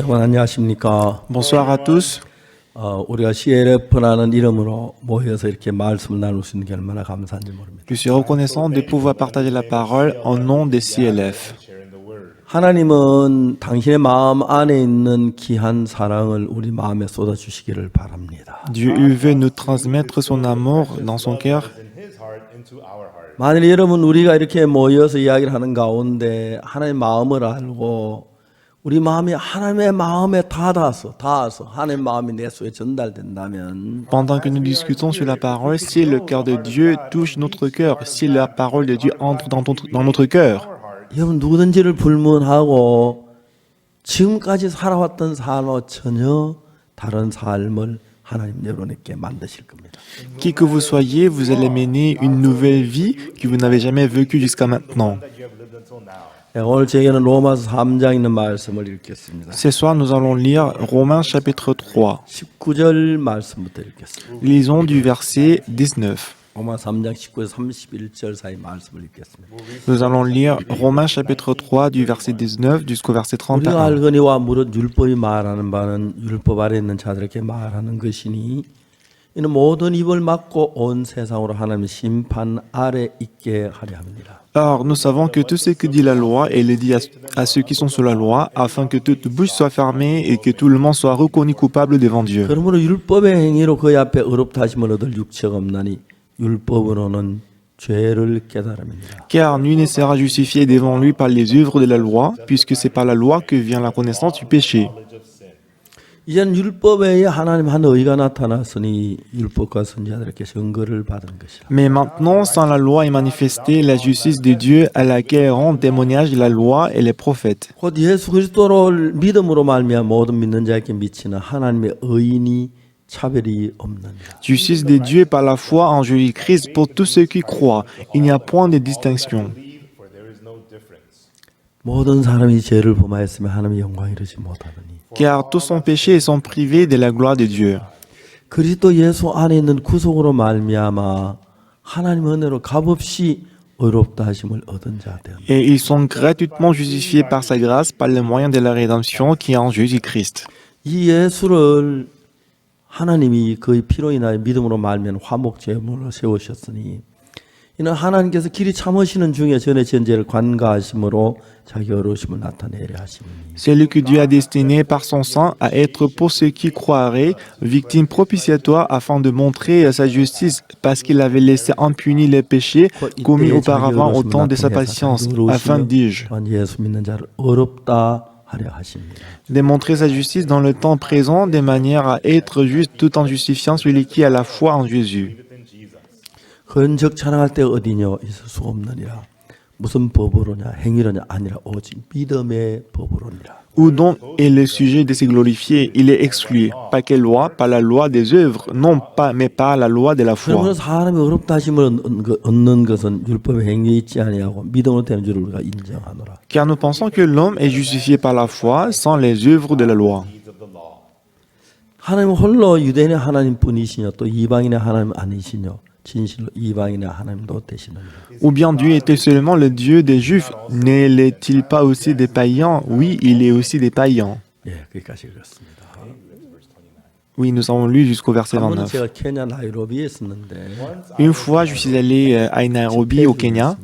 여러분 안녕하십니까? Bonsoir à tous. 우리가 CLF라는 이름으로 모여서 이렇게 말씀을 나눌 수 있는 게 얼마나 감사한지 모릅니다. Je suis reconnaissant de pouvoir partager la parole au nom des CLF. 하나님은 당신의 마음 안에 있는 귀한 사랑을 우리 마음에 쏟아주시기를 바랍니다. Dieu veut nous transmettre son amour dans son cœur. 만일 여러분 우리가 이렇게 모여서 이야기를 하는 가운데 하나님의 마음을 알고 우리 마음이 하나님의 마음에 닿아서 하나님의 마음이 내 속에 전달된다면 Pendant que nous discutons sur la parole, si le cœur de Dieu touche notre cœur, si la parole de Dieu entre dans notre cœur, 여러분 누구든지를 불문하고 지금까지 살아왔던 삶과 전혀 다른 삶을 하나님 여러분에게 만드실 겁니다. qui que vous soyez, vous allez mener une nouvelle vie que vous n'avez jamais vécue jusqu'à maintenant. 오늘 저에게는 로마서 3장 있는 말씀을 읽겠습니다. Ce soir, nous allons lire Romains chapitre 3. 19절 말씀부터 읽겠습니다. Lisons du verset 19. 로마 3장 19에서 31절 사이 말씀을 읽겠습니다. Nous allons lire Romains chapitre 3 du verset 19 jusqu'au verset 우리가 31. 알거니와 무릇 율법이 말하는 바는 율법 아래 있는 자들에게 말하는 것이니 이는 모든 입을 막고 온 세상으로 하나님의 심판 아래 있게 하려 합니다. Or, nous savons que tout ce que dit la loi, elle est dit à ceux qui sont sous la loi, afin que toute bouche soit fermée et que tout le monde soit reconnu coupable devant Dieu. 그러므로 율법의 행위로 그의 앞에 의롭다 하심을 얻을 육체가 없나니 율법으로는 죄를 깨달음이니라. Car nul ne sera justifié devant lui par les œuvres de la loi, puisque c'est par la loi que vient la connaissance du péché. 이제는 율법 외에 하나님 한 의가 나타났으니 율법과 선지자들에게 증거를 받은 것이라. Mais maintenant, sans la loi est manifestée la justice de Dieu à laquelle rend témoignage la loi et les prophètes. 곧 예수 그리스도를 믿음으로 말미암아 모든 믿는 자에게 미치는 하나님의 의인이 차별이 없느니라. Justice de Dieu par la foi en Jésus-Christ pour tous ceux qui croient. Il n'y a point de distinction. 모든 사람이 죄를 범하였으면 하나님의 영광을 이루지 못하더니 Car tous sont péchés et sont privés de la gloire de Dieu. 그리스도 예수 안에 있는 구속으로 말미암아 하나님의 은혜로 값없이 의롭다 하심을 얻은 자들. Et ils sont gratuitement justifiés par sa grâce par le moyen de la rédemption qui est en Jésus-Christ. 이 예수를 하나님이 그의 피로 인하여 믿음으로 말미암아 화목 제물로 세우셨으니 이는 하나님께서 길이 참으시는 중에 전에 전제를 관가하심으로 자기 어려우심을 나타내려 하시니. Celui que Dieu a destiné par son sang à être pour ceux qui croiraient, victime propitiatoire afin de montrer sa justice, parce qu'il avait laissé impunis les péchés commis auparavant au temps de sa patience, afin, dis-je, 예수 믿는 자를 어렵다 하려 하십니다. démontrer sa justice dans le temps présent de manière à être juste tout en justifiant celui qui a la foi en Jésus. 흔적 찬양할 때 어디냐 있을 수 없느니라. 무슨 법으로냐 행위로냐 아니라 오직 믿음의 법으로니라. Où donc est le sujet de se glorifier? Il est exclu. Pas quelle loi? Pas la loi des œuvres, non pas, mais par la loi de la foi. 그러므로 사람이 어렵다 하심을 얻는 것은 율법의 행위에 있지 아니하고 믿음으로 되는 줄을 우리가 인정하노라. Car nous pensons que l'homme est justifié par la foi sans les œuvres de la loi. 하나님 홀로 유대인의 하나님뿐이시뇨 또 이방인의 하나님 아니시뇨 진실로 이방인의 하나님도 되시느니라. Ou bien Dieu était seulement le Dieu des Juifs, ne l'est-il pas aussi des païens? Oui, il est aussi des païens. 예, 거기까지 읽었습니다. Oui, nous avons lu jusqu'au verset 한 번은 29. 제가 케냐 나이로비에 있었는데 Une fois, je suis allé à Nairobi, au Kenya,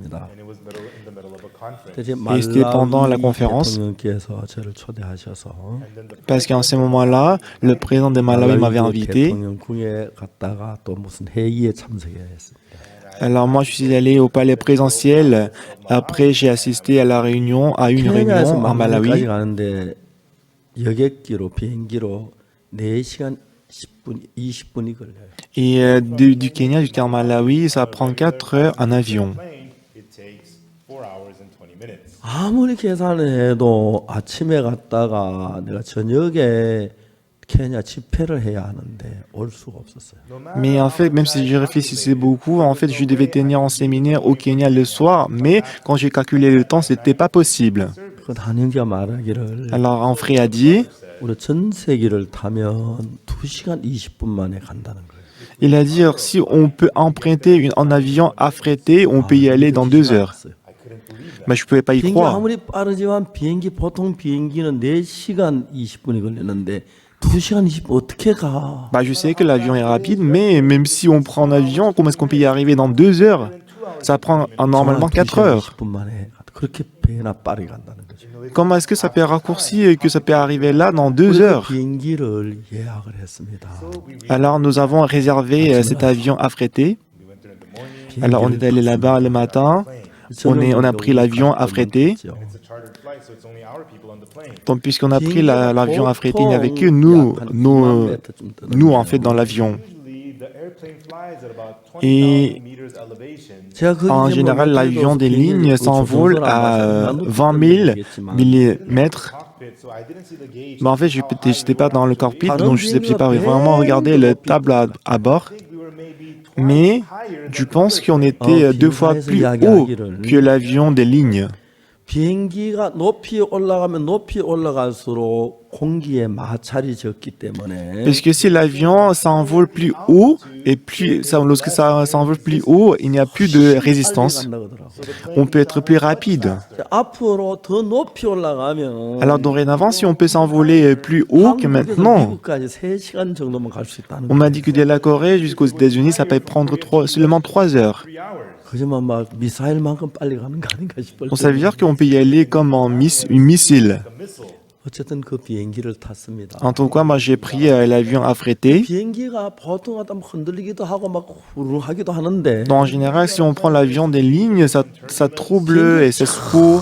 그때 et c'était pendant la conférence, 대통령께서 저를 초대하셔서 parce qu'en ce moment-là, le président de Malawi m'avait invité. 대통령궁에 갔다가 또 무슨 회의에 참석해야 했습니다. Alors moi, je suis allé au palais présidentiel. Après, j'ai assisté à une réunion en 케냐에서 Malawi. 가는데 여객기로 비행기로 4시간 10분 20분이 걸려요. Et du Kenya jusqu'à Malawi, ça prend 4 heures en avion. 아무리 계산을 해도 아침에 갔다가 내가 저녁에 케냐 집회를 해야 하는데 올 수가 없었어요. Mais en fait, même si je réfléchissais beaucoup, en fait, je devais tenir un séminaire au Kenya le soir, mais quand j'ai calculé le temps, c'était pas possible. 그 한영기가 말하기를 Alors un frère a dit, 우리 전세기를 타면 2시간 20분 만에 간다는 거예요. il a dit, si on peut emprunter un avion affrété, on peut y aller dans 2 heures. Mais je ne pouvais pas y 비행기 croire. 아무리 빠르지만 보통 비행기는 4시간 20분이 걸리는데 2시간 20분 어떻게 가? Bah, je sais que l'avion est rapide, mais même si on prend un avion, comment est-ce qu'on peut y arriver dans 2 heures? Ça prend normalement 4 heures. 20분 만에 그렇게 배나 빠르게 간다는 거죠. Comment est-ce que ça peut raccourcir et que ça peut arriver là dans 2 우리가 heures? 비행기를 예약을 했습니다. Alors nous avons réservé cet avion affrété. Alors on est allé là-bas le matin. On a pris l'avion affrété. Donc puisqu'on a pris l'avion affrété, il n'y avait que nous en fait dans l'avion. Et en général, l'avion des lignes s'envole à 20 000 millimètres. Mais en fait, je n'étais pas dans le cockpit, donc je n'ai pas vraiment regardé le table à bord. Mais je pense qu'on était 2 fois plus haut que l'avion des lignes. 비행기가 높이 올라가면 높이 올라갈수록 공기의 마찰이 적기 때문에 Parce que si l'avion s'envole plus haut, et lorsque ça s'envole plus haut, il n'y a plus de résistance. On peut être plus rapide. 앞으로 더 높이 올라가면 Alors dorénavant, si on peut s'envoler plus haut que 한국에서 maintenant, 미국까지 3시간 정도만 갈 수 있다는 on m'a dit que de la Corée jusqu'aux États-Unis, ça peut prendre seulement 3 heures. 그지만 막 미사일만큼 빨리 가는 거 아닌가 싶을 Donc ça veut dire qu'on peut y aller comme en une missile. 어쨌든 그 비행기를 탔습니다. En tout cas, moi j'ai pris l'avion affrété. 비행기가 보통 하다 흔들리기도 하고 막 후루하기도 하는데 Donc, en général, si on prend l'avion des lignes, ça trouble et ça secoue.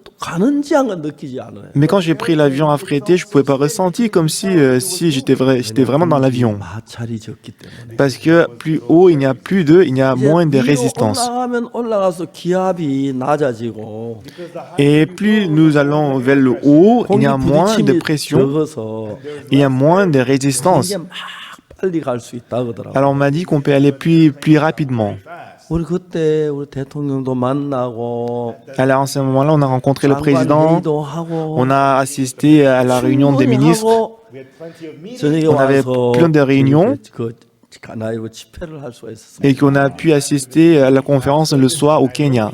또 가는지 안 느끼지 않아요. Mais quand j'ai pris l'avion affrété, je ne pouvais pas ressentir comme si j'étais vraiment dans l'avion. 마찰이 적기 때문에. Parce que plus haut, il n'y a moins de résistance. 올라가면 올라가서 기압이 낮아지고 Et plus nous allons vers le haut, il y a moins de pression, 적어서 il y a moins de résistance. 이게 막 빨리 갈 수 있다 그러더라고요. Alors on m'a dit qu'on peut aller plus rapidement. 우리 그때 우리 대통령도 만나고 Alors en ce moment-là, on a rencontré le président, 장관회의도 하고 on a assisté à la réunion des ministres, 저녁에 on avait 와서 plein de réunions 그 가나이로 집회를 할 수가 있었어요. et qu'on a pu assister à la conférence le soir au Kenya.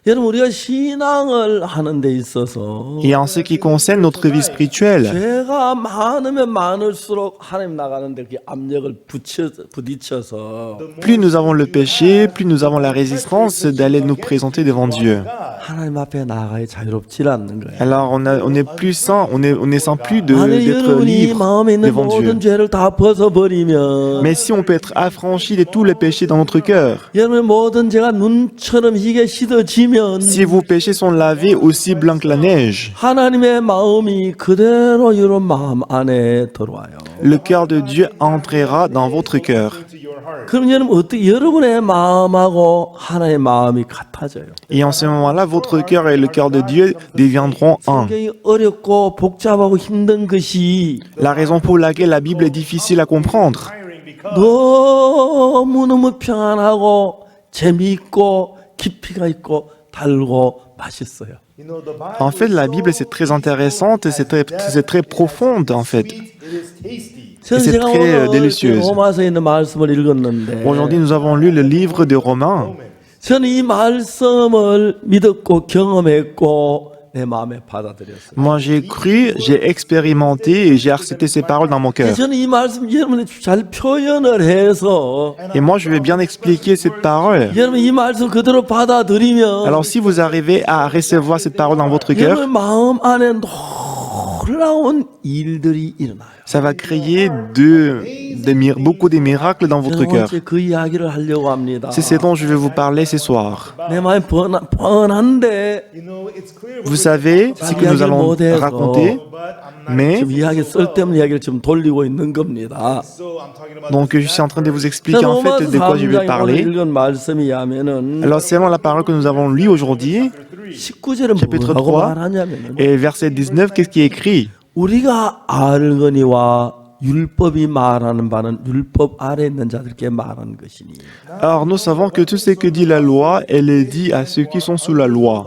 여러분 우리가 신앙을 하는 데 있어서 Et en ce qui concerne notre vie spirituelle, 죄가 많으면 많을수록 하나님 나가는데 그 압력을 부딪혀서 plus nous avons le péché, plus nous avons la résistance d'aller nous présenter devant Dieu. 하나님 앞에 나가야 자유롭지 않는 거예요. Alors on est plus sans, on est sans plus 만약 d'être 여러분이 libre 마음에 있는 devant Dieu. 모든 죄를 다 벗어버리면 Mais si on peut être affranchi de tous les péchés dans notre cœur, 여러분의 모든 죄가 눈처럼 희게 씻어지면 si vos péchés sont lavés aussi blancs que la neige, 하나님의 마음이 그대로 여러분 마음 안에 들어와요. le cœur de Dieu entrera dans votre cœur. 그럼 여러분 어떻게 여러분의 마음하고 하나님의 마음이 같아져요. Et en ce moment-là, votre cœur et le cœur de Dieu deviendront un. 성경이 어렵고 복잡하고 힘든 것이 La raison pour laquelle la Bible est difficile à comprendre, 너무너무 평안하고 재미있고 깊이가 있고 달고 맛있어요. en fait, la Bible c'est très intéressante, c'est très profonde en fait. 저는 c'est 제가 très 오늘 délicieuse. 로마서에 있는 말씀을 읽었는데 Aujourd'hui, nous avons lu le livre de Romains. 저는 이 말씀을 믿었고 경험했고 내 마음에 받아들였어요. Moi, j'ai cru, j'ai expérimenté et j'ai accepté ces paroles dans mon cœur. 저는 이 말씀 여러분이 잘 표현을 해서 Et moi, je vais bien expliquer cette parole. 여러분 이 말씀 그대로 받아들이면 Alors, si vous arrivez à recevoir cette parole dans votre cœur, 여러분 마음 안에 놀라운 일들이 일어나요. ça va créer beaucoup de miracles dans votre 저는 cœur. 어제 그 이야기를 하려고 합니다. C'est ce dont je vais vous parler ce soir. 내 마음이 뻔한데 Vous savez ce que nous allons raconter, mais 지금 이야기 쓸데없는 이야기를 지금 돌리고 있는 겁니다. donc je suis en train de vous expliquer en fait de quoi je vais 오늘 parler. 읽은 말씀이야면은 Alors, selon la parole que nous avons lue aujourd'hui, 19절은 chapitre 뭐라고 3, 말하냐면은 et verset 19, qu'est-ce qui est écrit? 우리가 알거니와 율법이 말하는 바는 율법 아래 있는 자들께 말하는 것이니. Alors, nous savons que tout ce que dit la loi, elle est dit à ceux qui sont sous la loi.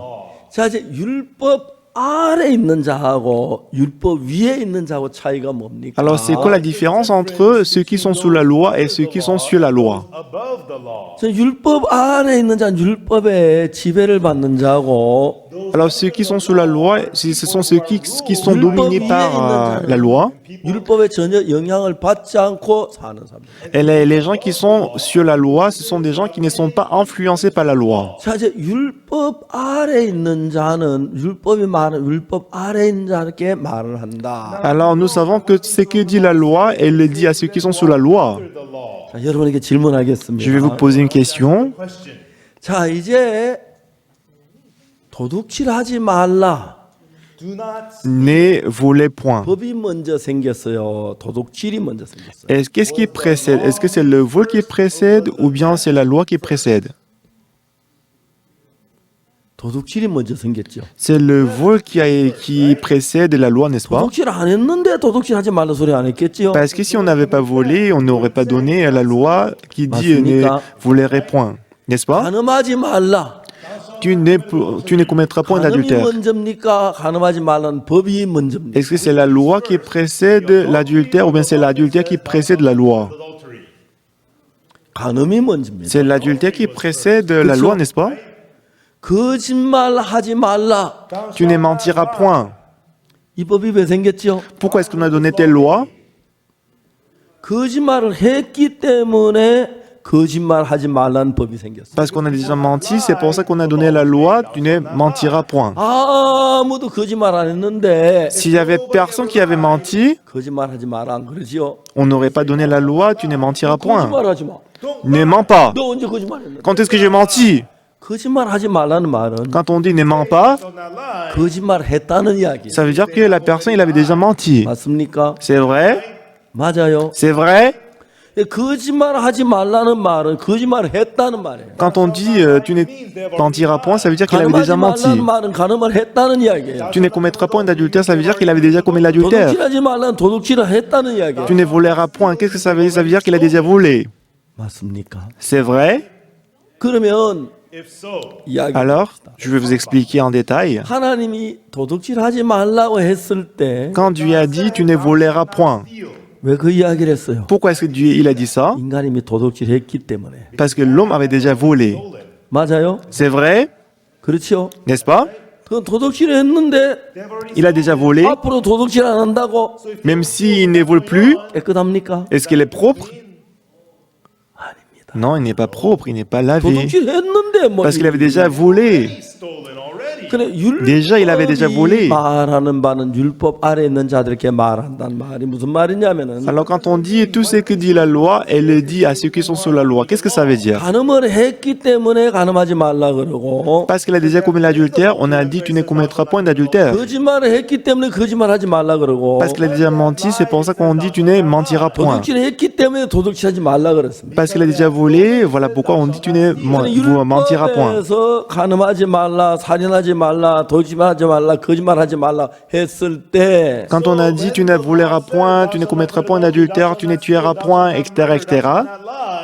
자 이제 율법 아래 있는 자하고 율법 위에 있는 자하고 차이가 뭡니까? Alors, c'est quoi la différence entre ceux qui sont sous la loi et ceux qui sont sur la loi? above the law. 저 율법 아래 있는 자는 율법의 지배를 받는 자고 Alors, ceux qui sont sous la loi, ce sont ceux qui sont dominés par la loi. 율법에 전혀 영향을 받지 않고 사는 사람. Et les gens qui sont sur la loi, ce sont des gens qui ne sont pas influencés par la loi. 자, 이제 율법 아래 있는 자는 율법이 말은 율법 아래 있는 자에게 말을 한다. Alors, nous savons que ce que dit la loi, elle le dit à ceux qui sont sous la loi. The law. 자, 여러분에게 질문하겠습니다. Je vais vous poser une question. Question. 자, 이제 도둑질하지 말라. Do not Ne volez point. 법이 먼저 생겼어요. 도둑질이 먼저 생겼어요. Qu'est-ce qui précède? Est-ce que c'est le vol qui précède ou bien c'est la loi qui précède? 도둑질이 먼저 생겼죠. C'est le vol qui précède la loi, n'est-ce pas? 도둑질 안 했는데 도둑질하지 말라 소리 안 했겠지요. Parce que si on n'avait pas volé, on n'aurait pas donné la loi qui dit ne volerez point, n'est-ce pas? 간음하지 말라. Tu ne commettras point 간음이 d'adultère. 먼저입니까? 간음하지 말라는 법이 먼저입니까? Est-ce que c'est la loi qui précède l'adultère ou bien c'est l'adultère qui précède la loi? adultery. 간음이 먼저입니다. C'est l'adultère qui précède la loi, n'est-ce pas? 거짓말하지 말라. Tu ne mentiras point. 이 법이 왜 생겼죠? Pourquoi est-ce qu'on a donné telle loi? 거짓말을 했기 때문에 거짓말하지 말라는 법이 생겼어요. Parce qu'on a déjà menti, c'est pour ça qu'on a donné la loi, tu ne mentiras point. 아무도 거짓말 안 했는데 S'il y avait personne qui avait menti, 거짓말하지 마라 안 그러지요? on n'aurait pas donné la loi, tu ne mentiras point. 거짓말하지 마. Ne mens pas. 너 언제 거짓말했는데? Quand est-ce que j'ai menti? 거짓말하지 말라는 말은 Quand on dit ne mens pas, Shall not lie. 거짓말했다는 이야기예요. ça veut dire que la personne, il avait déjà menti. 맞습니까? C'est vrai? 맞아요. C'est vrai? 거짓말하지 말라는 말은 거짓말했다는 말이에요. Quand on dit tu ne mentiras point, ça veut dire qu'il avait 간음하지 déjà menti. 말라는 말은 간음을 했다는 이야기예요. Tu ne commettras point d'adultère, ça veut dire qu'il avait déjà commis l'adultère. 도둑질하지 말라는 도둑질을 했다는 이야기예요. Tu ne voleras point, qu'est-ce que ça veut dire? Ça veut dire qu'il a déjà volé. 맞습니까? C'est vrai? 그러면 If so, 이야기. Alors, je vais vous expliquer en détail. 하나님이 도둑질하지 말라고 했을 때 Quand Dieu a dit tu ne voleras point, 왜 그 이야기를 했어요? pourquoi est-ce que Dieu il a dit ça? 인간이 도둑질했기 때문에. Parce que l'homme avait déjà volé. 맞아요? C'est vrai? 그렇죠? N'est-ce pas? 그 도둑질을 했는데 Il a déjà volé, 앞으로 도둑질 안 한다고 même s'il ne vole plus. 깨끗합니까? Est-ce qu'il est propre? 아닙니다. Non, il n'est pas propre, il n'est pas lavé. 도둑질 했는데 뭐 Parce qu'il avait déjà volé. stolen already. 그래 Déjà, il avait déjà volé. 율법이 말하는 바는 율법 아래 있는 자들에게 말한다는 말이 무슨 말이냐면은 Alors quand on dit tout ce que dit la loi, elle le dit à ceux qui sont sous la loi. Qu'est-ce que ça veut dire? 간음을 했기 때문에 간음하지 말라 그러고 Parce qu'il a déjà commis l'adultère, on a dit tu ne commettras point d'adultère. 거짓말을 했기 때문에 거짓말하지 말라 그러고 Parce qu'il a déjà menti, c'est pour ça qu'on dit tu ne mentiras point. 도둑질을 했기 때문에 도둑질하지 말라 그랬습니다. Parce qu'il a déjà volé, voilà pourquoi on dit tu ne mentiras point. 율법에서 간음하지 말라, 살인하지 말라, 도둑질하지 말라, 거짓말하지 말라 했을 때 Quand on a dit tu ne voleras point, tu ne commettras point d'adultère, tu ne tueras point, etc., etc.,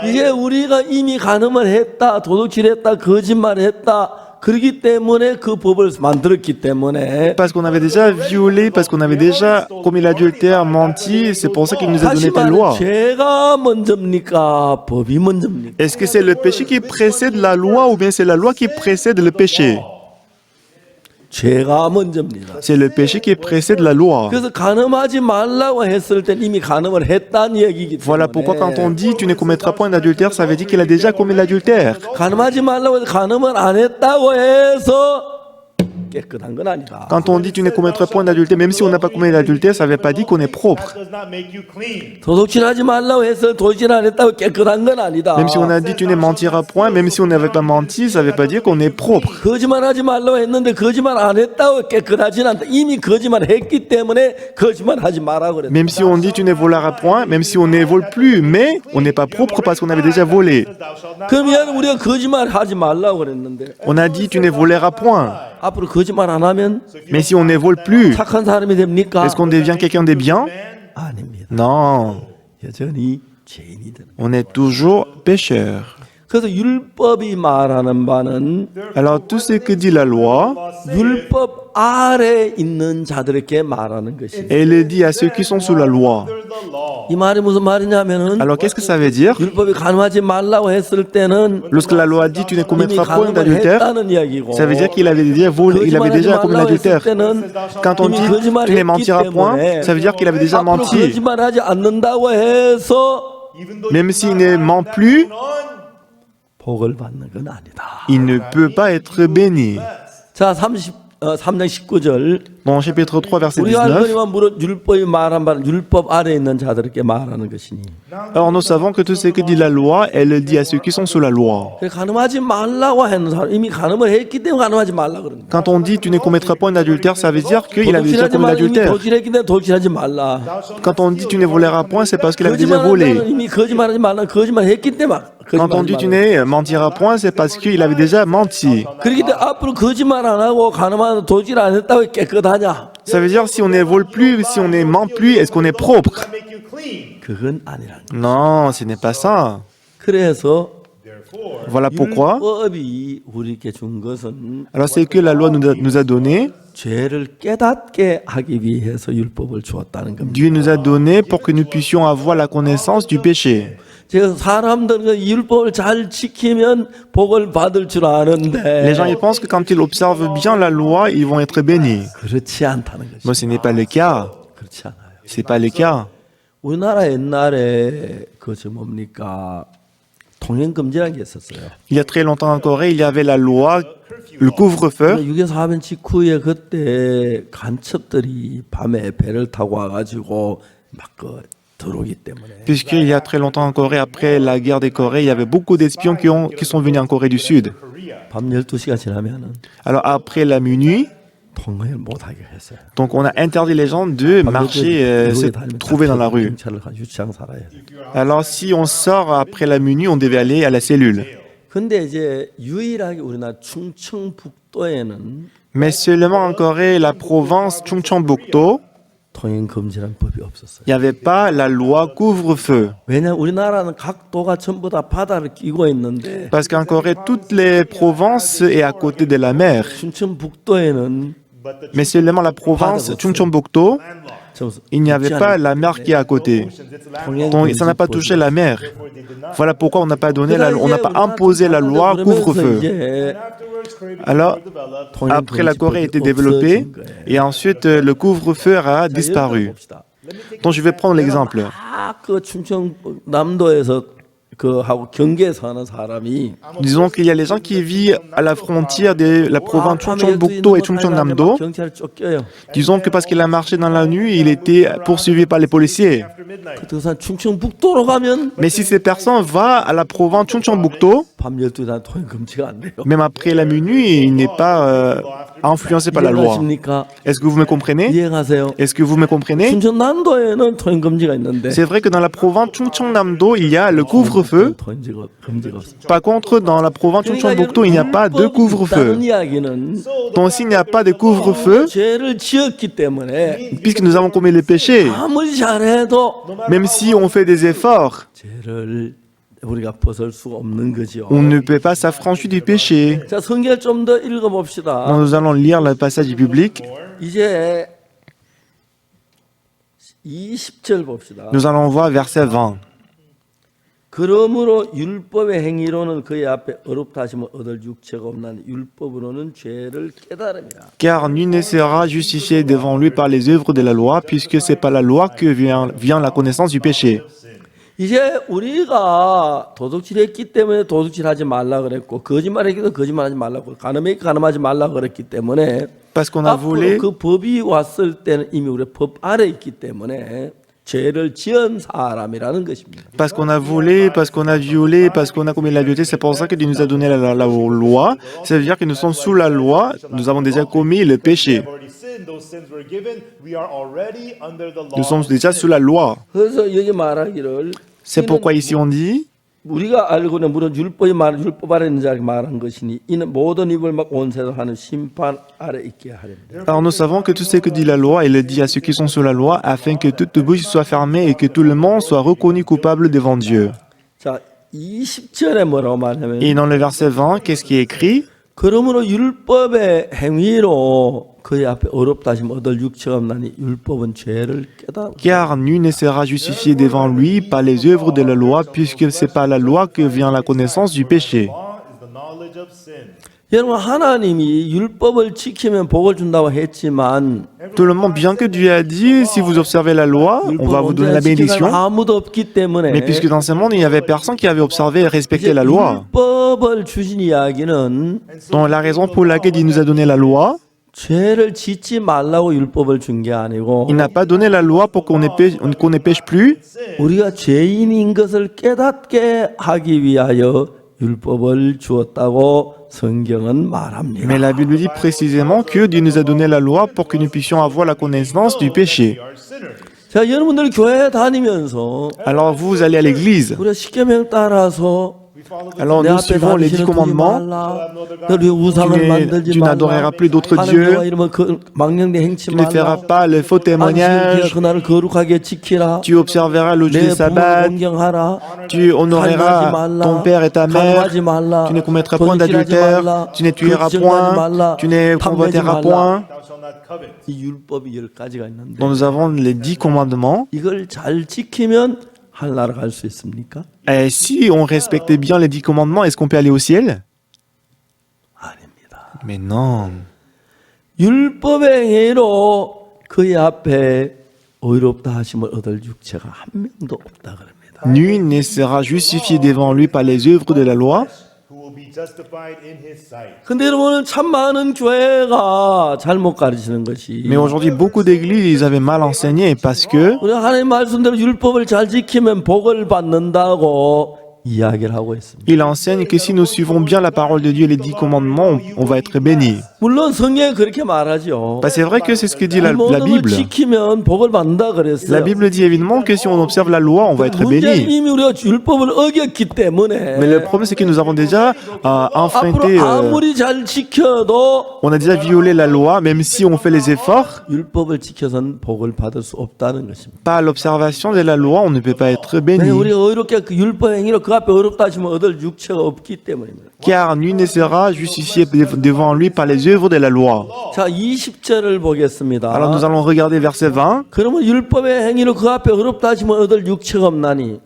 이게 우리가 이미 간음을 했다, 도둑질했다, 거짓말했다. 그렇기 때문에 그 법을 만들었기 때문에 parce qu'on avait déjà violé, parce qu'on avait déjà commis l'adultère, menti, c'est pour ça qu'il nous a donné 다시 telle 말해 loi. 죄가 먼저입니까? 법이 먼저입니까? Est-ce que c'est le péché qui précède la loi ou bien c'est la loi qui précède le péché? 죄가 먼저입니다. C'est le péché qui précède la loi. 그래서 간음하지 말라고 했을 때 이미 간음을 했다는 얘기이기 Voilà pourquoi quand on 때문에 dit tu ne commettras point d'adultère, ça veut dire qu'il a déjà commis l'adultère. 간음하지 말라고 해서 간음을 안 했다고 해서 깨끗한 건 아니다. Quand on dit tu ne commettras point d'adultère, même si on n'a pas commis l'adultère, ça ne veut pas dire qu'on est propre. That does not make you clean. 도둑질하지 말라고 해서 도둑질 안 했다고 깨끗한 건 아니다. Même si on a dit tu ne mentiras point, même si on n'avait pas menti, ça ne veut pas dire qu'on est propre. 거짓말하지 말라고 했는데 거짓말 안 했다고 깨끗하진 않다. 이미 거짓말했기 때문에 거짓말하지 마라 그랬다. Même si on dit tu ne voleras point, même si on ne vole plus, mais on n'est pas propre parce qu'on avait déjà volé. Thou shalt not 그러면 우리가 거짓말하지 말라고 그랬는데 On a dit tu ne voleras point. 앞으로 거짓말 안 하면 Mais si on ne vole plus, 착한 사람이 됩니까? est-ce qu'on devient quelqu'un de bien? 아닙니다. Non, 여전히 죄인이 되는. on est toujours pécheur. 그래서 율법이 말하는 바는 Alors tout ce que dit la loi, 율법 아래 있는 자들에게 말하는 것이. Et il dit à ceux qui sont sous la loi. Under the law. 이 말이 무슨 말이냐면은 Alors qu'est-ce que ça veut dire? 율법이 간음하지 말라고 했을 때는 Lorsque la loi dit tu ne 이미 commettras point 간음을 d'adultère, 했다는 이야기고. ça veut dire qu'il avait déjà commis l'adultère. Quand on dit tu ne mentiras point, ça veut dire qu'il avait déjà 앞으로 menti. 거짓말하지 않는다고 해서 Even though Même s'il ne ment plus, 복을 받는 건 아니다. il ne peut pas être béni. 자, 3장 19절. Dans chapitre 3, verset 우리 19, 할머니와 물어 율법이 말한 바는 율법 아래 있는 자들에게 말하는 것이니. alors nous savons que tout ce que dit la loi, elle le dit à ceux qui sont sous la loi. 그래, 간음하지 말라고 하는 사람 이미 간음을 했기 때문에 간음하지 말라 그러는 거야. Quand on dit tu ne commettras point d'adultère, ça veut dire qu'il avait déjà 도둑질하지 commis 말라 이미 l'adultère. 도둑질했기 때문에 도둑질하지 말라. Quand on dit tu ne voleras point, c'est parce qu'il avait déjà 거짓말하는 volé. 자는 이미 거짓말하지 말라 거짓말했기 때문에 Quand on dit tu ne mentiras point, c'est parce qu'il avait déjà menti. 그렇기 때문에 앞으로 거짓말 안 하고 간음하는 도둑질 안 했다고 깨끗하냐? Ça veut dire si on ne vole plus, si on ne ment plus, est-ce qu'on est propre? that make you clean. 그건 아니라는 거야. Non, ce n'est pas ça. 그래서 Therefore, Voilà pourquoi. 율법이 우리에게 준 것은 Alors c'est que la loi nous a donné, 죄를 깨닫게 하기 위해서 율법을 주었다는 겁니다. Dieu nous a donné pour que nous puissions avoir la connaissance du péché. 제가 사람들은 이 율법을 잘 지키면 복을 받을 줄 아는데 Les gens ils pensent que quand ils observent bien la loi, ils vont être bénis. 그렇지 않다는 것이죠. Mais ce n'est pas le cas. 그렇지 않아요. C'est pas le cas. 우리나라 옛날에 그저 뭡니까 통행 금지라는 게 있었어요. Il y a très longtemps en Corée, il y avait la loi, le couvre-feu. 6.25 하변 직후에 그때 간첩들이 밤에 배를 타고 와가지고 막 들어오기 때문에 Puisqu'il y a très longtemps en Corée, après la guerre des Corées, il y avait beaucoup d'espions qui sont venus en Corée du Sud. 밤 12시가 지나면은 Alors après la minuit, 통행을 못하게 했어요. donc on a interdit les gens de marcher, se trouver dans la rue. 경찰을 가 유치장 살아야 돼. Alors si on sort après la minuit, on devait aller à la cellule. 근데 이제 유일하게 우리나라 충청북도에는 Mais seulement en Corée, la province Chungcheongbuk-do, 통행 금지라는 법이 없었어요. il n'y avait pas la loi couvre-feu. 왜냐하면 우리나라는 각 도가 전부 다 바다를 끼고 있는데 Parce qu'en Corée, toutes les provinces est à côté de la mer. 충청북도에는 Mais seulement la province Chungcheongbuk-do, il n'y avait pas la mer qui est à côté. Donc ça n'a pas touché la mer. Voilà pourquoi on n'a pas donné on n'a pas imposé la loi couvre-feu. Alors, après la Corée a été développée et ensuite le couvre-feu a disparu. Donc je vais prendre l'exemple. 그 충청남도에서 그 하고 경계에 사는 사람이 Disons qu'il y a les gens qui vivent à la frontière de la province Chungcheongbuk-do et Chungcheongnam-do. 경찰 쫓겨요. Disons que parce qu'il a marché dans la nuit, il était poursuivi par les policiers. 그 사람 충청북도로 가면 Mais si ces personnes vont à la province Chungcheongbuk-do, 밤 12시 통행 금지가 안 돼요. même après la minuit, il n'est pas influencé par la loi. 이해하십니까? Est-ce que vous me comprenez? 이해가세요? Est-ce que vous me comprenez? 충청남도에는 통행 금지가 있는데 C'est vrai que dans la province Chungcheongnam-do, il y a le couvre-feu. 통행지가 금지가 없어. Par contre, dans la province Chungcheongbuk-do, il n'y a pas de couvre-feu. 있다는 이야기는 Donc s'il n'y a pas de couvre-feu, 죄를 지었기 때문에 puisque nous avons commis le péché, 아무리 잘해도 même si on fait des efforts, 죄를 우리가 벗을 수가 없는 거죠. on ne peut pas s'affranchir du péché. 자, 성경 좀 더 읽어봅시다. Nous allons lire le passage biblique. 이제 20절 봅시다. Nous allons voir verset 20. 그러므로 율법의 행위로는 그의 앞에 어렵다 하시면 얻을 육체가 없나니 율법으로는 죄를 깨달음이라. Car nul ne sera justifié devant lui par les œuvres de la loi, puisque c'est par la loi que vient la connaissance du péché. 이제 우리가 도둑질했기 때문에 도둑질하지 말라 그랬고 거짓말했기도 거짓말하지 말라고 간음하지 말라 그랬기 때문에 Parce qu'on a 앞으로 volé, 그 법이 왔을 때는 이미 우리 법 아래 있기 때문에 죄를 지은 사람이라는 것입니다. parce qu'on a volé, parce qu'on a violé, parce qu'on a commis la vérité, c'est pour ça que Dieu nous a donné la loi. Ça veut dire que nous sommes sous la loi, nous avons déjà commis le péché. Nous sommes déjà sous la loi. 그래서 여기 말하기를 C'est pourquoi ici on dit, 우리가 알고는 물론 율법 아래 있는 자에게 말한 것이니 이는 모든 입을 막 온 세상 하는 심판 아래 있게 하렵니다. alors nous savons que tout ce que dit la loi, il le dit à ceux qui sont sous la loi, afin que toute bouche soit fermée et que tout le monde soit reconnu coupable devant Dieu. 자, 20절에 뭐라고 말하냐면 Et dans le verset 20, qu'est-ce qui est écrit? 그러므로 율법의 행위로 그의 앞에 어렵다 하시면 얻을 육체가 없나니 율법은 죄를 깨달아. Car nul ne sera justifié devant lui par les œuvres de la loi, puisque c'est par la loi que vient la connaissance du péché. Law is the knowledge of sin. 여러분 하나님이 율법을 지키면 복을 준다고 했지만 Tout le monde, bien que Dieu a dit, si vous observez la loi, on va vous donner la bénédiction. 아무도 없기 때문에 Mais puisque dans ce monde, il n'y avait personne qui avait observé et respecté la loi. 율법을 주신 이야기는 Donc la raison pour laquelle il nous a donné la loi, 죄를 짓지 말라고 율법을 준 게 아니고 il n'a pas donné la loi pour qu'on ne pêche plus, 우리가 죄인인 것을 깨닫게 하기 위하여 율법을 주었다고 성경은 말합니다. mais la Bible dit précisément que Dieu nous a donné la loi pour que nous puissions avoir la connaissance du péché. We are sinners. 자, 여러분들 교회 다니면서 Alors vous allez à l'église. 우리가 십계명 따라서 We follow the Alors 내 nous 앞에 suivons les 10 다니시는 두지 commandements. 말라. 너를 우상을 만들지 tu 말라. n'adoreras plus d'autres 하나님 dieux. 내가 이러면 그 망령되 행치 Tu ne feras 말라. pas le faux témoignage. 그날을 거룩하게 지키라. Tu observeras le jour 내 du 부모를 sabbat. 공경하라. Tu honoreras ton père et ta mère. 간음하지 말라. Tu ne commettras point 거짓말하지 d'adultère. 말라. Tu ne tueras 거짓말하지 point. 말라. Tu ne 탐내지 convoiteras 말라. point. thou shalt not covet. 이 율법이 10가지가 있는데 Donc nous avons les 10 commandements. 이걸 잘 지키면 하늘나라 갈 수 있습니까? Et si on respectait bien les 10 commandements, est-ce qu'on peut aller au ciel? 아닙니다. Mais non. 율법의 행위로 그의 앞에 의롭다 하심을 얻을 육체가 한 명도 없다 그럽니다. Nul ne sera justifié devant lui par les œuvres de la loi. Who will be justified in his sight. 근데 여러분 참 많은 교회가 잘못 가르치는 것이 Mais aujourd'hui, beaucoup d'églises, ils avaient mal enseigné parce que 우리가 하나님 말씀대로 율법을 잘 지키면 복을 받는다고 이야기를 하고 있습니다. il enseigne que si nous suivons bien la parole de Dieu et les 10 commandements, on va être bénis. 물론 성경에 그렇게 말하죠. Bah, c'est vrai que c'est ce que dit la 모든 걸 Bible. 지키면 복을 받는다 La 그랬어요. Bible dit évidemment que si on observe la loi, on va être 문제는 béni. 이미 우리가 율법을 어겼기 때문에 Mais le problème, c'est que nous avons déjà enfreinté, 앞으로 아무리 잘 지켜도 on a déjà violé la loi, même si on fait les efforts. 율법을 지켜서는 복을 받을 수 없다는 것입니다. Par l'observation de la loi, on ne peut pas être béni. 네, 우리가 의롭게 그 율법 행위로 그 앞에 의롭다 하시면 얻을 육체가 없기 때문입니다. Car nul ne sera justifié devant lui par les œuvres de la loi. 자, 20절을 보겠습니다. Alors nous allons regarder verset 20. 그러면 율법의 행위로 그 앞에 의롭다 하시면 얻을 육체가 없나니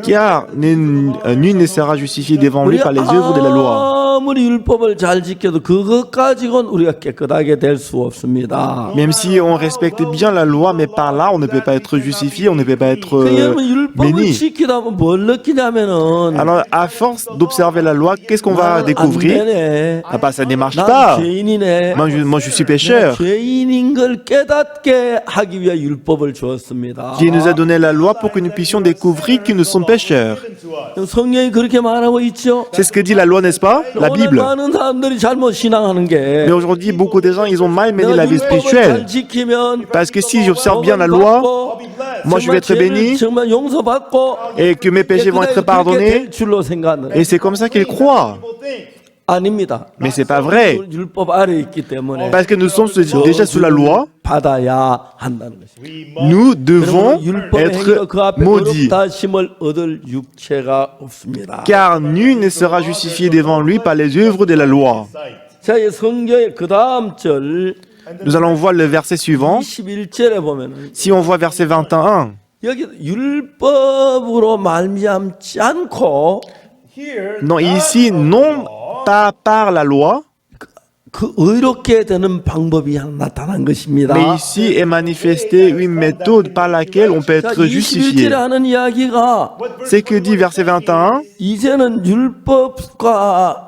Car nul ne sera justifié devant lui par les œuvres de la loi. 아무리 율법을 잘 지켜도 그것 가지고는 우리가 깨끗하게 될 수 없습니다. Même si on respecte bien la loi, mais par là, on ne peut pas être justifié, on ne peut pas être 여러분 율법을 béni. 지키다 보면 뭘 느끼냐면은 Alors, à force d'observer la loi, qu'est-ce qu'on va 안 découvrir? 되네. Ah bah, ça ne marche 난 pas. 죄인이네. Moi, je suis pécheur. 죄인인 걸 깨닫게 하기 위해 율법을 주었습니다. Dieu nous a donné la loi pour que nous puissions découvrir que nous sommes pécheurs. 성경이 그렇게 말하고 있죠. C'est ce que dit la loi, n'est-ce pas? La 오늘 Bible. 많은 사람들이 잘못 신앙하는 게 Mais aujourd'hui, beaucoup de gens, ils ont mal mené 내가 la vie 율법을 잘 spirituelle. 지키면 Parce que si j'observe bien la loi, moi, je vais être béni 정말 용서받고 et que mes péchés vont être pardonnés. 될 줄로 생각을 Et c'est comme ça qu'ils croient. People think. 아닙니다. Mais c'est pas vrai. 율법 아래 있기 때문에 Parce que nous sommes déjà sous la loi. 받아야 한다는 것입니다. We must Nous devons 율법의 행위로 그 être 앞에 maudits. 의롭다 하심을 얻을 육체가 없습니다. Car nul ne sera justifié devant lui par les œuvres de la loi. sight. 자, 이 성경의 그 다음 절 Nous allons voir le verset suivant. 21절에 보면은 Si on voit verset 21, 여기 율법으로 말미암지 않고 Here, non, ici, non pas par la loi, 그 의롭게 되는 방법이 하나 나타난 것입니다. mais ici est manifestée une méthode par laquelle on peut 자, être justifié. 21절에 하는 이야기가 C'est que dit verset 21, 이제는 율법과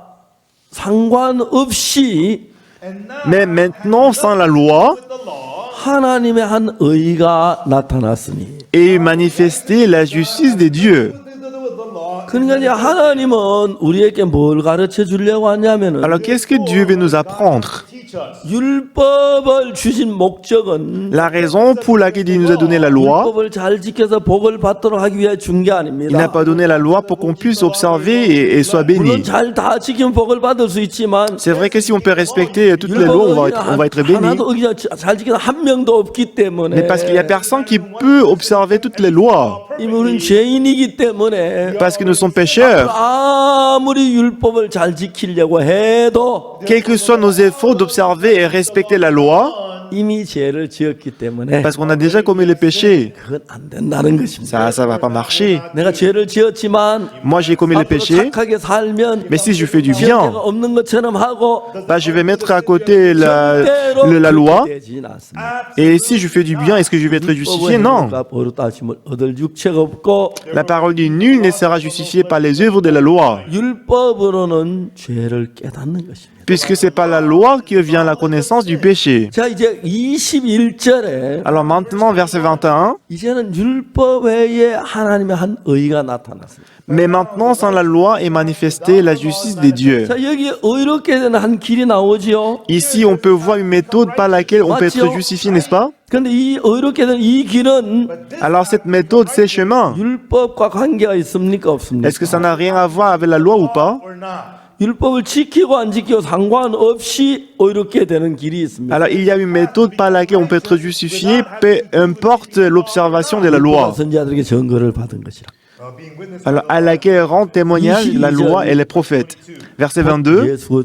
상관없이 and now mais maintenant sans la loi the law, 하나님의 한 의가 나타났으니 est manifestée la justice de Dieu. what to do with the law? 그러니까 이제 하나님은 우리에게 뭘 가르쳐 주려고 하냐면은 Alors qu'est-ce que Dieu veut nous apprendre? Teach us. 율법을 주신 목적은 La raison pour laquelle il nous a donné la loi, 율법을 잘 지켜서 복을 받도록 하기 위해 준 게 il n'a 아닙니다. pas donné la loi pour qu'on puisse observer et soit béni. 물론 잘 다 지키면 복을 받을 수 있지만 C'est vrai que si on peut respecter toutes les lois, on va être béni. 하나도 잘 지키는 한 명도 없기 때문에 Mais parce qu'il n'y a personne qui peut observer toutes les lois. 이미 우리는 죄인이기 때문에 Parce que nous sommes pécheurs. 아무리 율법을 잘 지키려고 해도 Quels que soient nos efforts d'observer et respecter la loi, 이미 죄를 지었기 때문에 parce qu'on a déjà commis le péché, 그건 안 된다는 것입니다. ça va pas marcher. 내가 죄를 지었지만 Moi, j'ai commis le 앞으로 péché, 착하게 살면 mais si je fais du 지은 bien, 죄가 없는 것처럼 하고 bah, je vais mettre à côté 절대로 la loi. 그렇게 되지는 않습니다. Et si je fais du bien, est-ce que je vais être justifié? Non. 버릇다심을 얻을 육체가 없고 La parole dit nul ne sera justifié par les œuvres de la loi, 율법으로는 죄를 깨닫는 것입니다. puisque c'est pas la loi qui vient à la connaissance du péché. 자, 이제 21절에 Alors maintenant, verset 21. 이제는 율법 외에 하나님의 한 의가 나타났습니다. Mais maintenant, sans la loi est manifestée la justice des dieux. 자, 여기 의롭게 되는 한 길이 나오지요. Ici, on peut voir une méthode par laquelle on peut être justifié, n'est-ce pas? 그런데 이 의롭게 된 이 길은 Alors cette méthode, ces chemins, 율법과 관계가 있습니까 없습니까? est-ce que ça n'a rien à voir avec la loi ou pas? or not. 율법을 지키고 안 지키고 상관없이 의롭게 되는 길이 있습니다. Alors il y a une méthode par laquelle on peut être justifié, peu importe l'observation de la loi. 선지자들에게 증거를 받은 것이라. Being witnessed Alors à laquelle rend témoignage la loi et les prophètes. Verset 22. 예수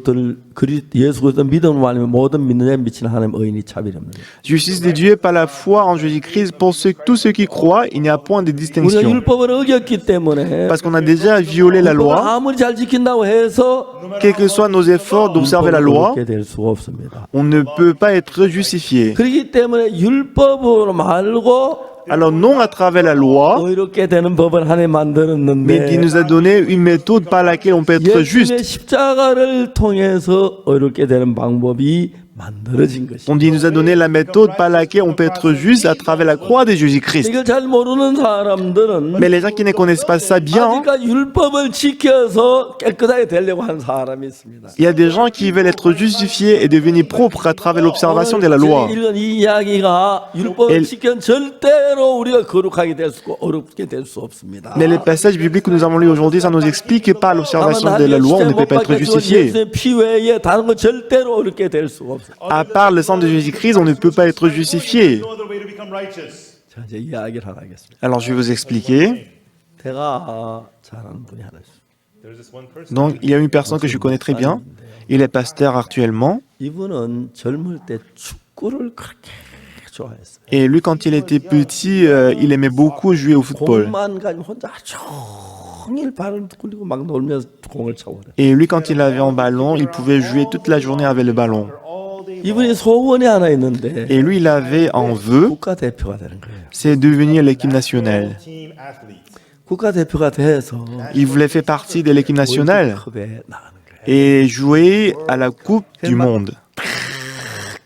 그리스도 믿음으로 말하면 모든 믿는 자에 미치는 하나님 의인이 차별이 없는 거예요. Justice de Dieu par la foi en Jésus-Christ pour tous ceux qui croient, il n'y a point de 우리가 distinction. 율법을 어겼기 때문에 Parce qu'on a déjà violé la 율법을 loi, 아무리 잘 지킨다고 해서 quels que soient nos efforts d'observer la loi, 의롭게 될 수가 없습니다. on ne peut pas être justifié. 그렇기 때문에 율법으로 말고 Alors non à travers la loi, 의롭게 되는 법을 하나님 mais il 만들었는데 nous a donné une méthode par laquelle on peut être 예수님의 juste. 십자가를 통해서 의롭게 되는 방법이 만들어진 것입니다. On dit, il nous a donné la méthode par laquelle on peut être juste à travers la croix de Jésus-Christ. 이걸 잘 모르는 사람들은 Mais les gens qui ne connaissent pas ça bien, 아직까지 율법을 지켜서 깨끗하게 되려고 하는 사람이 있습니다. il y a des gens qui veulent être justifiés et devenir propres à travers l'observation de la loi. 읽은 이 이야기가 율법을 지켜 절대로 우리가 거룩하게 될 수, 어렵게 될 수 없습니다. Mais les passages bibliques que nous avons lus aujourd'hui, ça ne nous explique que par l'observation de la loi, on ne peut pas être justifié. 예수의 피 외에 다른 건 절대로 어렵게 될 수가 없어요. À part le sang de Jésus-Christ, on ne peut pas être justifié. no other way to become righteous. 자, 이제 이야기를 하나 하겠습니다. Alors je vais vous expliquer. 제가 잘 아는 분이 하나 있어요. There's this one person. Donc, il y a une personne que je connais très bien. Il est pasteur actuellement. 이분은 젊을 때 축구를 그렇게 좋아했어요. Et lui, quand il était petit, il aimait beaucoup jouer au football. 공만 가지고 혼자 종일 발을 굴리고 막 놀면서 공을 차버려. Et lui, quand il avait un ballon, il pouvait jouer toute la journée avec le ballon. All day 이분이 소원이 하나 있는데 Et lui, il avait un vœu, 국가대표가 되는 거예요. c'est devenir l'équipe nationale. team athlete. 국가대표가 돼서 Il voulait faire partie de l'équipe nationale 월드컵에 나가는 거예요. et jouer à la Coupe du Monde.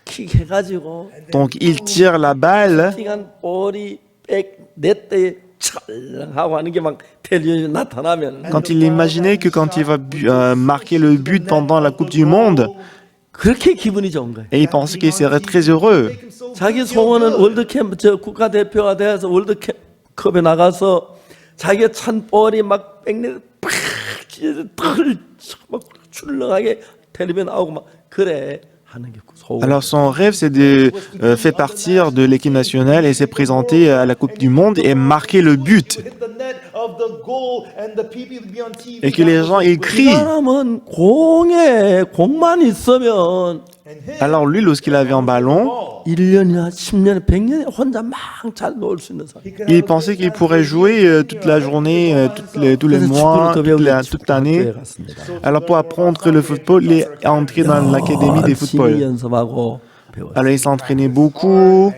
킥 해가지고 Donc, il tire la balle 팅한 볼이 넷대에 찰랑하고 하는 게 막 텔레비전에 나타나면 quand il imaginait que quand il va marquer le but pendant la Coupe du Monde, 그렇게 기분이 좋은 거예요. et il pensait qu'il serait très heureux. 자기 소원은 월드캠 저 국가대표가 돼서 월드컵에 나가서 자기가 찬 볼이 막 백내 팍 막 출렁하게 텔레비전 나오고 막 그래 하는 게 소원. Alors son rêve, c'est de faire partir de l'équipe nationale et se présenter à la Coupe du Monde et marquer le but. Hit the net of the goal and the people would be on TV. Et que les gens ils 이 crient. 사람은 공만 있으면 Alors lui, lorsqu'il avait un ballon, 1년이나 10년이나 100년에 혼자 막 잘 놀 수 있는 사람. il pensait qu'il pourrait jouer toute la journée, tous les mois, toute l'année. Alors pour apprendre le football, il est entré dans l'académie de football. 연습하고 배웠어요. Alors il s'entraînait beaucoup,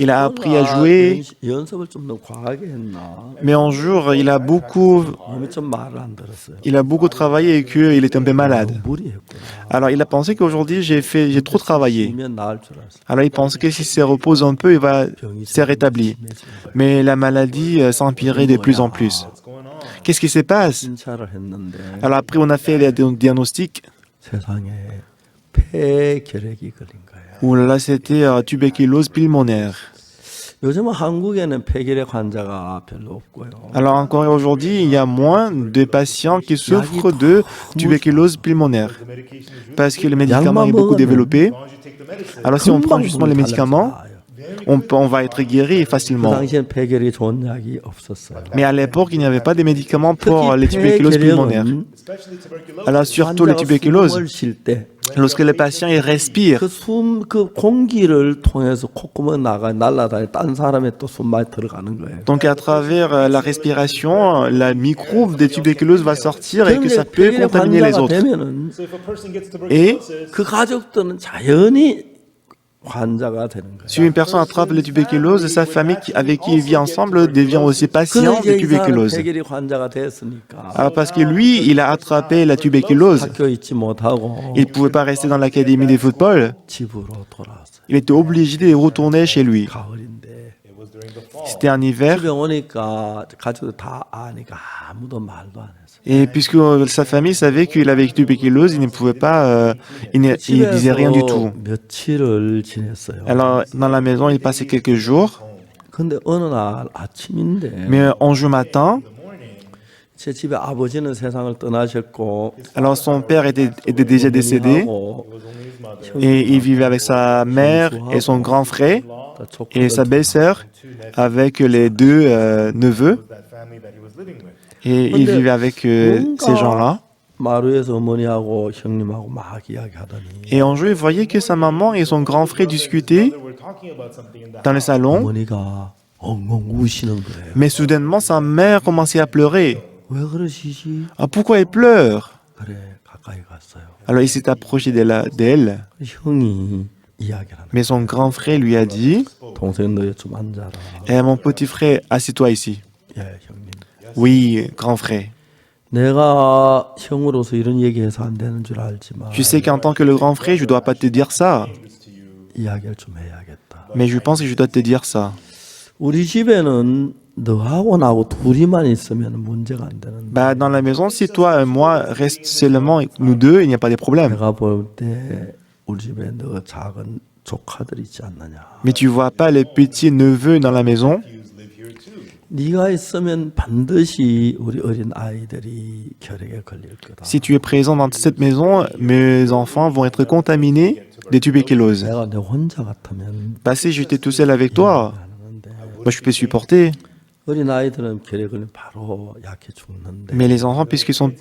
il a appris à jouer, 연습을 좀 너무 과하게 했나? mais un jour, il a beaucoup 몸이 좀 말을 안 들었어요. travaillé et qu'il était un peu malade. 무리했구나. Alors il a pensé qu'aujourd'hui, j'ai trop travaillé. 쉬면 나을 줄 알았어요. Alors il pensait que s'il se repose un peu, il va se rétablir. Mais la maladie s'empirait de plus en plus. Qu'est-ce qui se passe? 진찰을 했는데 Alors après, on a fait les diagnostics. 세상에 폐결핵이 걸린 거예요. Ouh là là, c'était tuberculose pulmonaire. 요즘은 한국에는 폐결핵 환자가 별로 없고요. Alors encore aujourd'hui, il y a moins de patients qui souffrent de tuberculose pulmonaire parce que le médicament est beaucoup développé. Alors si on prend justement les médicaments, on va être guéri 그 facilement. 당시엔 폐결이 좋은 약이 없었어요. Mais à l'époque, il n'y avait pas de médicaments pour 특히 les tuberculoses pulmonaires. 폐결핵은 Alors surtout les 환자가 tuberculoses, 숨을 쉴 때 lorsque le patient il respire, 그 공기를 통해서 콧구멍 날아다니 딴 사람의 또 숨만 들어가는 거예요. donc à travers la respiration, la microbe des tuberculoses va sortir et que ça peut 폐결핵 contaminer les 환자가 autres. 되면은 So if a person gets Et tuberculosis, 그 가족들은 자연히 환자가 되는 거예요. si une personne attrape la tuberculose, sa famille avec qui il vit ensemble devient aussi patient de 그래서 이제 이 사람 tuberculose. 폐결핵 환자가 됐으니까 Alors parce que lui, il a attrapé la tuberculose, 학교 있지 못하고 il ne pouvait pas rester dans l'académie de football, 집으로 돌아왔어요. il était obligé de retourner chez lui. 가을인데 it was during the fall. C'était en hiver. 집에 오니까 가족들 다 아니까 아무도 말도 안 했어요. Et puisque sa famille savait qu'il avait tuberculose, il ne pouvait pas, il disait rien du tout. 며칠을 지냈어요. Alors, dans la maison, il passait quelques jours, 근데 어느 날 아침인데 mais un jour matin, 제 집에 아버지는 세상을 떠나셨고 alors son père était déjà décédé 하고 et il vivait avec sa mère et son grand frère 또 et sa 조카들 belle-sœur avec les deux neveux That family that he was living with. et il vivait avec ces gens-là. 마루에서 어머니하고 형님하고 막 이야기하더니 Et un jour, il voyait que sa maman et son grand frère discutaient They were talking about something in the dans le salon, 어머니가 엉엉 우시는 거예요. mais soudainement, sa mère commençait à pleurer. 왜 그러시지? Ah, pourquoi elle pleure? 그래 가까이 갔어요. Alors il s'est approché d'elle, 형이 이야기를 하는 mais son grand frère lui a dit 거예요. 동생 너희 좀 앉아라. Eh, mon petit frère, assieds-toi ici. 예 형님. Oui, grand frère. 내가 형으로서 이런 얘기해서 안 되는 줄 알지만 Je sais qu'en tant que le grand frère, je ne dois pas te dire ça, 이야기를 좀 해야겠다. mais je pense que je dois te dire ça. 우리 집에는 너하고 나하고 둘이만 있으면 문제가 안 되는데 Bah, dans la maison, si toi et moi restent seulement nous deux, il n'y a pas de problème. 내가 볼 때 우리 집에 너 작은 조카들 있지 않느냐. Mais tu vois pas les petits neveux dans la maison. 네가 있으면 반드시 우리 어린 아이들이 결핵에 걸릴 거다. Si tu es présent dans cette maison, mes enfants vont être contaminés de tuberculose. 내가 내 혼자 같으면 Bah, si j'étais tout seul avec toi, 하는데 moi, je peux supporter. 어린 아이들은 결핵 걸리면 바로 약해 죽는데 Mais les enfants,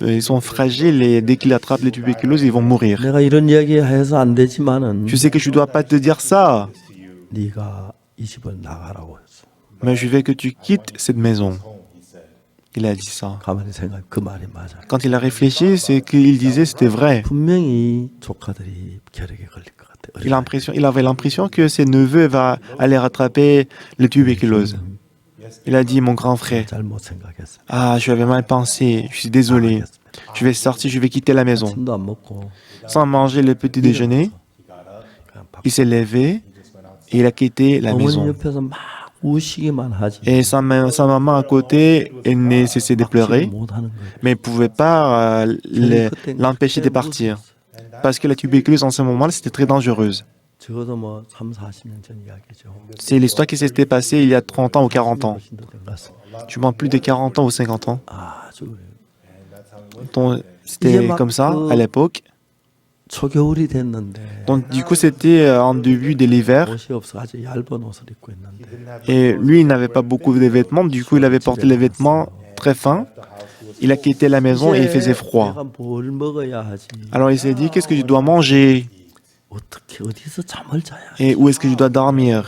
ils sont fragiles et dès qu'ils attrapent les tuberculoses, ils vont mourir. 내가 이런 이야기 해서 안 되지만은 Je sais que je ne dois pas te dire ça, 네가 이 집을 나가라고 했어. mais je veux que tu quittes cette maison. Il a dit ça. 가만히 생각해 그 말이 맞아. Quand il a réfléchi, c'est qu'il disait c'était vrai. 분명히 조카들이 결핵에 걸릴 것 같아. Il avait l'impression que ses neveux vont aller rattraper le tuberculose. Il a dit, mon grand frère, 잘못 생각했어. ah, je avais mal pensé, je suis désolé. Je vais sortir, je vais quitter la maison. 침도 안 먹고 Sans manger le petit déjeuner, 그냥 밥. il s'est levé et il a quitté la 어머니 maison. 옆에서 막 우시기만 하지. Et sa maman à côté, elle ne cessait de pleurer, 못 하는 거야. mais elle ne pouvait pas l'empêcher de partir. Parce que la tuberculose en ce moment, c'était très dangereuse. 적어도 뭐 3, 40년 전 이야기죠. C'est l'histoire qui s'était passée il y a 30 ans ou 40 ans. 훨씬 더된것 같습니다. Tu mens plus de 40 ans ou 50 ans. 아주 Donc, c'était comme ça à l'époque. 초겨울이 됐는데 Donc, du coup, c'était en début de l'hiver. 옷이 없어 아주 얇은 옷을 입고 있는데 Et lui, il n'avait pas beaucoup de vêtements. Du coup, il avait porté les vêtements très fins. Il a quitté la maison et il faisait froid. 내가 뭘 먹어야 하지? Alors, il s'est dit, qu'est-ce que je dois manger? 어떻게 어디서 잠을 자야? Et où est-ce que je dois dormir?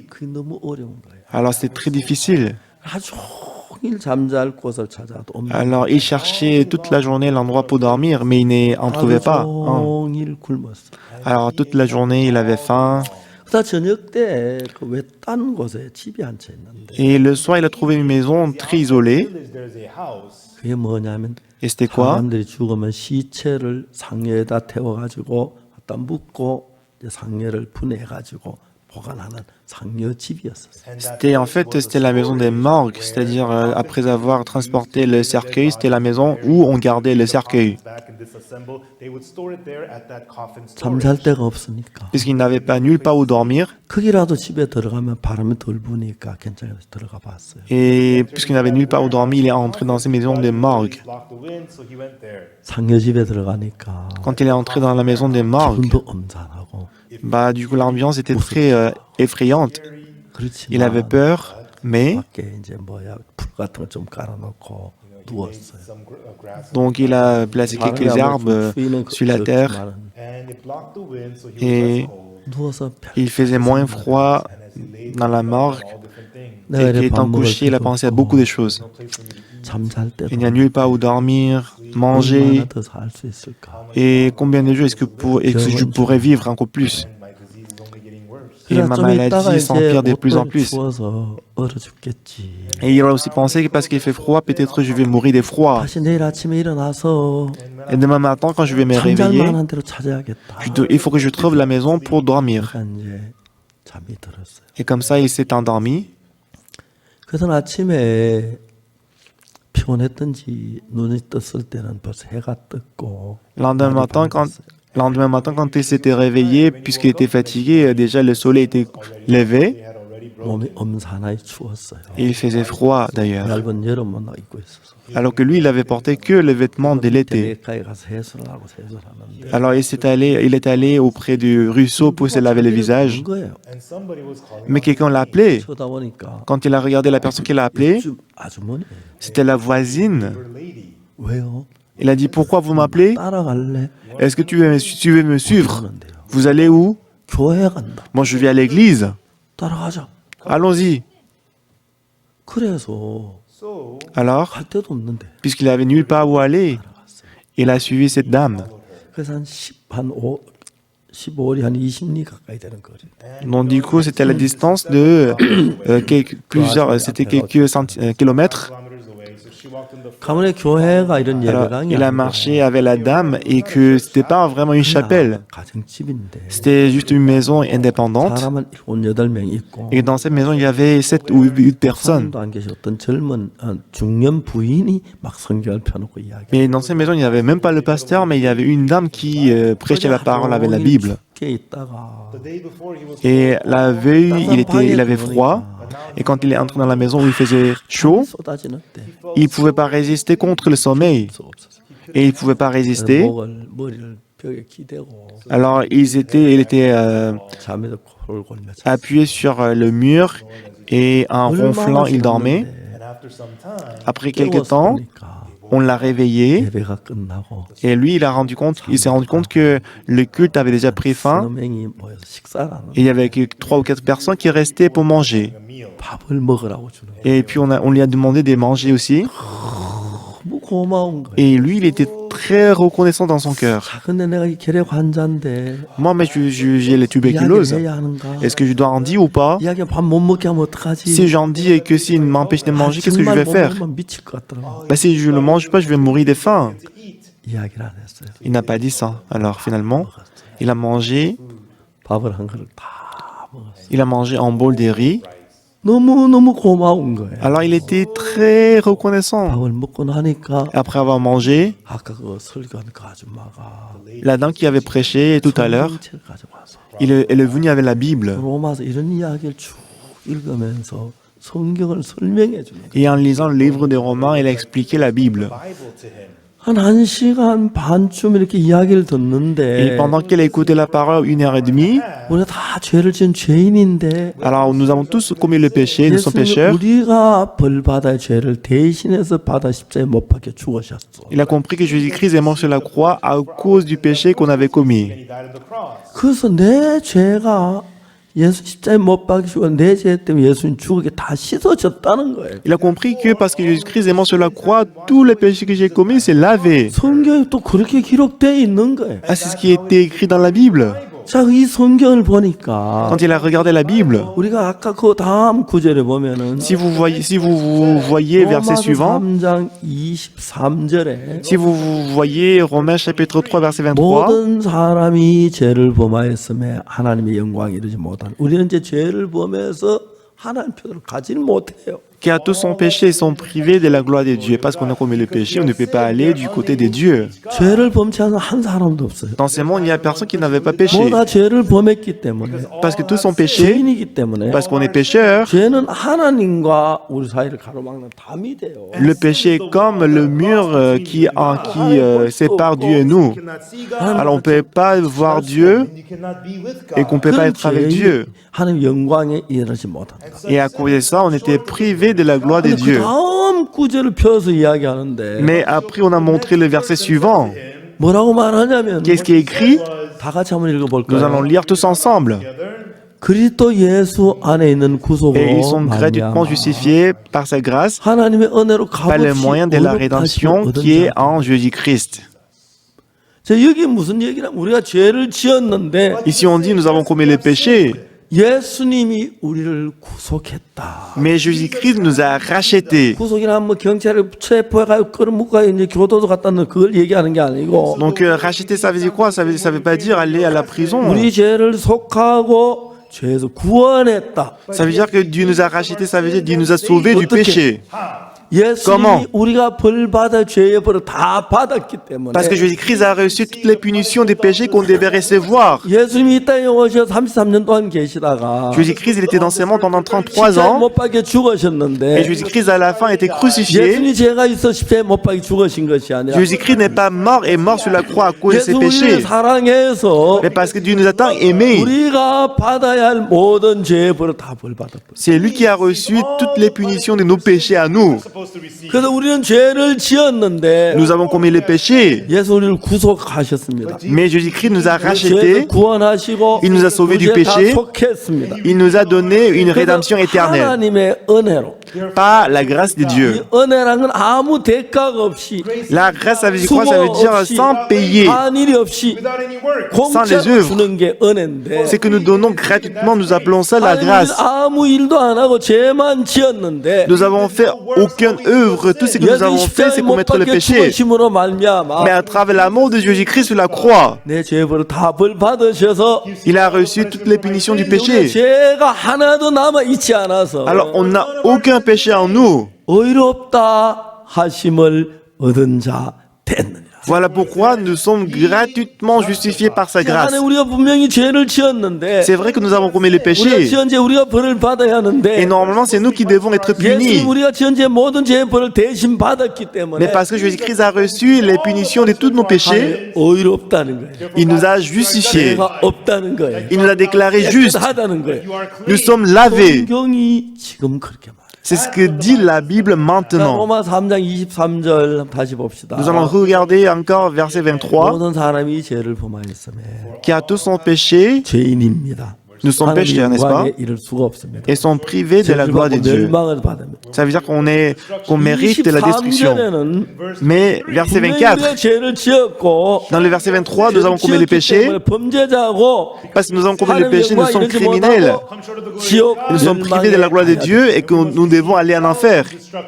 그게 너무 어려운 거예요. Alors, c'était très difficile. 하루 종일 잠잘 곳을 찾아도 없는 Alors, il cherchait toute la journée l'endroit pour dormir, mais il n'en trouvait pas. 하루 종일 굶었어. Alors, toute la journée, il avait faim. 그다 저녁 때 그 외딴 곳에 집이 한 채 있는데 Et le soir, il a trouvé une maison très isolée. There's a house. 그게 뭐냐면 Et c'était quoi? 사람들이 죽으면 시체를 상여에다 태워가지고 갖다 묻고 이제 상여를 분해해가지고 보관하는 상여 집이었었어요. C'était la maison des morgues, c'est-à-dire après avoir transporté le cercueil, c'était la maison où on gardait le cercueil, Back and disassemble. They would store it there at that coffin 잠잘 storage. 데가 없으니까 puisqu'il n'avait pas nulle part où dormir. 거기라도 집에 들어가면 바람이 덜 부니까 괜찮아서 들어가 봤어요. Et puisqu'il n'avait nulle part où dormir, il est entré dans ces maisons des morgues. Block the wind, so he went there. 상여 집에 들어가니까 Quand il est entré dans la maison des morgues, 기분도 엄산하고 Bah, du coup, l'ambiance était très effrayante. Il avait 그렇지만 peur, mais 밖에 이제 뭐야 풀 같은 거 좀 깔아놓고 누웠어요. donc il a placé quelques arbres sur la terre And it blocked the wind, so he was et less cold. 누워서 il faisait moins froid And as he lay dans la morgue. all different things, Et 내가 이렇게 밥 étant 먹을 couché, il a 때도 pensé à 없고 beaucoup de choses. no place for me to eat. 잠잘 때도 Il n'y a nulle part où dormir, 얼마나 manger. 더 살 수 있을까? Et combien de jours est-ce que je pourrais vivre encore plus? And my disease is only getting worse. Et 그러나 ma 좀 있다가 maladie 이제 s'empire de plus en 옷도 plus. 추워서 얼어 죽겠지. Et il a aussi pensé que parce qu'il fait froid, peut-être je vais mourir de froid. 다시 내일 아침에 일어나서 Et demain matin, quand je vais me 잠잘 réveiller, 만한 대로 찾아야겠다. il faut que je trouve la maison pour dormir. 그러니까 이제 잠이 들었어요. Et comme ça, il s'est endormi. 그래서 아침에 피곤했던지 눈이 떴을 때는 벌써 해가 떴고 Lendemain matin, quand il s'était réveillé, puisqu'il était fatigué, déjà le soleil était levé They had already 몸이 엄산하게 추웠어요. et il faisait froid d'ailleurs. 얇은 여름만 입고 있어서. Alors que lui, il avait porté que les vêtements de l'été. 가까이 가서 해수를 하고 세수를 하는데 Alors il est allé auprès du ruisseau pour se laver le visage. 온 거예요. and somebody was calling Mais quelqu'un l'a appelé. 쳐다보니까 Quand il a regardé la personne qui l'a appelé, 아주머니 c'était la voisine. her lady. 왜요? Il a dit, pourquoi vous m'appelez? 따라갈래? Est-ce que tu veux me suivre? 그러는데요. Vous allez où? 교회 간다. Moi, je vais à l'église. 따라가자. Allons-y. 그래서 So Alors, 갈 데도 없는데 puisqu'il avait nulle part où aller, il a suivi cette dame. 그래서 한 15리 한 20리 가까이 되는 거리. Donc, du coup, c'était la distance de c'était quelques kilomètres. kilometers away, so she walked in the front. 가문의 교회가 이런 Alors, 예배당이 il a marché avec la dame et que c'était pas vraiment une chapelle. 가정집인데 C'était juste une maison indépendante. 사람은 7, 8명 있고 Et dans cette maison, il y avait 7 ou 8 personnes. 사람도 안 계셨던 젊은 중년 부인이 막 성경을 펴놓고 이야기. Mais dans cette maison, il n'y avait même pas le pasteur, mais il y avait une dame qui prêchait la parole avec la Bible. 춥게 있다가 The day before he was Et la veille, il avait froid. Et quand il est entré dans la maison où il faisait chaud, 쏟아지는 때 il ne pouvait pas résister contre le sommeil. 수 없었어요. Et il ne pouvait pas résister. 머리를 벽에 기대고 Alors, il était 잠에도 코를 골면서 appuyé sur le mur et en ronflant, il dormait. and after some time Après quelques temps, 깨웠으니까 on l'a réveillé. 예배가 끝나고 Et lui, il s'est rendu compte que le culte avait déjà pris fin. 서너 명이 모여서 식사를 하는 Et il y avait que 3 ou 4 personnes qui restaient pour manger. a meal. 밥을 먹으라고 주는 거예요. Et puis on lui a demandé de manger aussi. 너무 고마운 거예요. Et lui, il était très reconnaissant dans son cœur. 자, 근데 내가 이 결핵 환자인데 Moi, mais j'ai la 이야기를 tuberculose. 해야 하는가? Est-ce que je dois en dire ou pas? 이야기 밥 못 먹게 하면 어떡하지? Si j'en dis et que s'il m'empêche de manger, qu'est-ce que je 정말 vais 못 faire? 먹으면 미칠 것 같더라고. Bah, si je ne le mange pas, je vais mourir de faim. To eat. 이야기를 안 했어요. Il n'a pas dit ça. Alors finalement, il a mangé 밥을 한 그릇 다 먹었어요. il a mangé un bol de riz. 너무 고마운 거예요. Alors il était très reconnaissant. 밥을 먹고 나니까 Après avoir mangé, 아까 그 설교한 그 아줌마가 la dame qui avait prêché tout à l'heure, 성경책을 가져와서 elle est venue avec la Bible. 로마서 이런 이야기를 쭉 읽으면서 성경을 설명해 주는 거예요. Et en lisant le livre des Romains, elle a expliqué la Bible. Bible to him. 한 1시간 반쯤 이렇게 이야기를 Et 듣는데 pendant qu'elle écoutait la parole 1h30, 우리가 다 죄를 지은 죄인인데 alors nous avons tous commis le péché, nous sommes 예수님이 pécheurs. 우리가 벌 받아야 죄를 대신해서 받아 십자가에 못 박혀 죽으셨어. Il a compris que Jésus-Christ est mort sur la croix à cause du péché qu'on avait commis. He died on the cross. 그래서 내 죄가 예수 십자가에 못 박히시고 내 죄 때문에 예수님 죽게 다 씻어졌다는 거예요. Il a compris que parce que Jésus-Christ est mort sur la croix, tous les péchés que j'ai commis, c'est lavé. 성경에 또 그렇게 기록되어 있는 거예요. Ah, c'est ce qui était écrit dans la Bible. 자, 이 성경을 보니까 Quand il a regardé la Bible, 우리가 아까 그 다음 구절에 보면은 si vous voyez verset suivant, 3장 23절에 si vous voyez Romains chapitre 3 verset 23, 모든 사람이 죄를 범하였음에 하나님의 영광이 이르지 못한 우리는 이제 죄를 범해서 하나님 표를 가지를 못해요. Car tous sont péchés et sont privés de la gloire de Dieu. Parce qu'on a commis le péché, on ne peut pas aller du côté de Dieu. 죄를 범치 않은 한 사람도 없어요. Dans ce monde, il n'y a personne qui n'avait pas péché. 뭐다 죄를 범했기 때문에, Parce que tous sont péchés, 죄인이기 때문에, parce qu'on est pécheurs. 죄는 하나님과 우리 사이를 가로막는 담이 돼요. Le péché est comme le mur qui sépare Dieu et nous. Alors on ne peut pas voir Dieu You cannot be with et God. qu'on ne peut pas 그런 être avec 죄인이 Dieu. 하나님 영광에 이르지 못한다. Et à cause de ça, on était privés de la gloire de 근데 그 Dieu. 다음 구절을 펴서 이야기하는데 Mais après, on a montré le verset suivant. 뭐라고 말하냐면 Qu'est-ce qui est écrit? 다 같이 한번 Nous 읽어볼까요? allons lire tous ensemble. 그리스도 예수 안에 있는 Et ils 구속으로 sont gratuitement 말미암아 justifiés par sa grâce, 하나님의 은혜로 par le 값없이 moyen de la 의롭다심을 rédemption 얻은 qui est 자. en Jésus-Christ. 자, 여기 무슨 얘기냐? 우리가 죄를 지었는데 Ici, on dit nous avons commis le péché, 예수님이 우리를 구속했다. mais Jésus-Christ nous a rachetés. 구속이란 뭐 경찰에 체포해가지고 끌어먹어가지고 이제 교도소 갖다 놓는 그걸 얘기하는 게 아니고 Donc, racheter, ça veut dire quoi? Ça veut pas dire aller à la prison. 우리 죄를 속하고 죄에서 구원했다. Ça veut dire que Dieu nous a rachetés, ça veut dire Dieu nous a sauvés du péché. Comment? 예수님이 우리가 벌 받아 죄의 벌을 다 받았기 때문에 Parce que Jésus-Christ a reçu toutes les punitions des péchés qu'on devait recevoir. 예수님이 이 땅에 오셔서 33년 동안 계시다가 Jésus-Christ, il était dans ce monde pendant 33 십자가에 ans. 못 박혀 Et 죽으셨는데 Jésus-Christ, à la fin, était crucifié. 예수님이 죄가 있어 십자가에 못 박혀 죽으신 것이 아니라 Jésus-Christ n'est pas mort et mort sur la croix à cause de ses 예수 우리를 péchés. 사랑해서 Mais parce que Dieu nous a tant aimés. 우리가 받아야 할 모든 죄의 벌을 다 벌받았다. C'est lui qui a reçu toutes les punitions de nos péchés à nous. Supposed to receive. 그래서 우리는 죄를 지었는데 Nous avons commis le péché. 예수 우리를 구속하셨습니다. Mais Jésus-Christ nous a 죄를 rachetés. 구원하시고 Il nous a sauvés du 우리 죄 다 péché. 속했습니다. Il nous a donné une rédemption éternelle. 하나님의 은혜로 Pas la grâce de 이 Dieu. 은혜란 건 아무 대가가 없이 La grâce, ça veut dire quoi? 수고 Ça veut dire 없이 sans payer. 한 일이 없이 Without any work. Sans les 공짜로 œuvres. 주는 게 은혜인데 C'est que nous donnons gratuitement, nous appelons ça la 하나님은 grâce. 아무 일도 안 하고 죄만 지었는데 Nous avons fait aucune œuvre. Tout ce que nous avons 예수 fait, c'est 십자가에 못 commettre le 박혀 péché. 죽으심으로 말미암아 Mais à travers l'amour de Jésus-Christ sur la croix, 내 죄벌을 다 벌 받으셔서 il a reçu toutes les punitions du 우리의 péché. 죄가 하나도 남아 있지 않아서 Alors, on n'a aucun péché en nous. 의롭다 하심을 얻은 자 됐느니라. Voilà pourquoi nous sommes gratuitement justifiés par sa grâce. 안에 우리가 분명히 죄를 지었는데 C'est vrai que nous avons commis le 우리가 péché. 지은 죄 우리가 벌을 받아야 Et 하는데 normalement, c'est nous qui devons être punis. 예수님 우리가 지은 죄 모든 죄의 벌을 대신 받았기 때문에 Mais parce que Jésus-Christ a reçu les punitions de tous nos péchés, 의롭다는 거예요. il nous a justifiés. 죄가 없다는 거예요. Il nous a déclarés justes. 깨끗하다는 거예요. Nous sommes lavés. 성경이 지금 그렇게 말해요. C'est ce que dit la Bible maintenant. 로마 3장 23절 다시 봅시다. Nous allons regarder encore verset 23. 모든 사람이 죄를 범하였으며 Car tous sont péchés 죄인입니다. Nous sommes 하나님 pécheurs, n'est-ce pas? 영광에 이를 수가 없습니다. et sont privés de la 죄를 gloire de 받고 Dieu. 멸망을 받으면 Ça veut dire qu'on mérite la destruction. 23절에는 Mais verset 24, 죄를 지었고 dans le verset 23, nous avons commis le péché. 범죄자고 Parce que nous avons commis le péché, nous sommes criminels. 지옥 Nous sommes privés de la gloire de Dieu et que nous devons aller en enfer.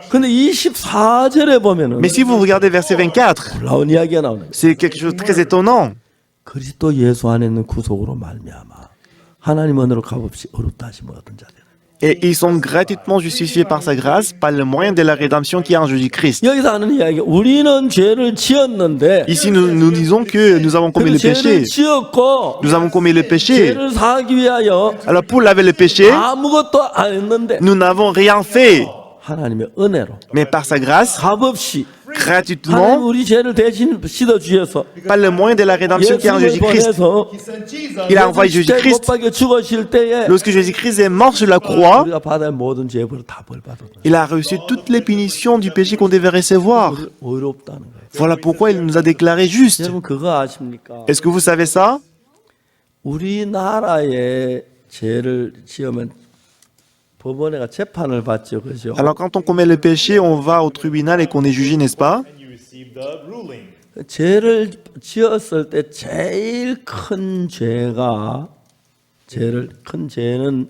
근데 24절에 보면은 Mais si vous regardez verset 24, 놀라운 이야기가 나오는 거예요. c'est quelque chose de très étonnant. 그리스도 예수 안에 있는 구속으로 말미암아 하나님 은혜로 값없이 어렵다 하심을 얻은 자들. Et ils sont gratuitement justifiés par sa grâce, par le moyen de la rédemption qui est en Jésus-Christ. 여기서 하는 이야기 우리는 죄를 지었는데 Ici, nous disons que nous avons commis 그 le péché. 죄를 지었고 Nous avons commis le péché. 죄를 사하기 위하여 Alors, pour laver le péché, 아무것도 안 했는데 nous n'avons rien fait. 하나님의 은혜로 Mais par sa grâce, 값없이 하나님 gratuitement, 우리 죄를 대신 씻어 주셔서 par le moyen de la rédemption qui est en 예수님을 Jésus-Christ. 보내서 He sent Jesus. Il a envoyé 못 Jésus-Christ. 박여 죽으실 때에 Lorsque Jésus-Christ est mort sur la croix, 우리가 받아야 할 모든 죄를 다 벌받아. il a reçu toutes les punitions du péché qu'on devait recevoir. 의롭다는 거예요. Voilà pourquoi il nous a déclarés justes. 여러분 그거 아십니까? Est-ce que vous savez ça? 우리나라에 죄를 지으면 법원에가 재판을 받죠, 그죠? Alors quand on commet le péché, on va au tribunal et qu'on est jugé, n'est-ce pas? And you receive the ruling. 죄를 지었을 때 제일 큰 죄가 큰 죄는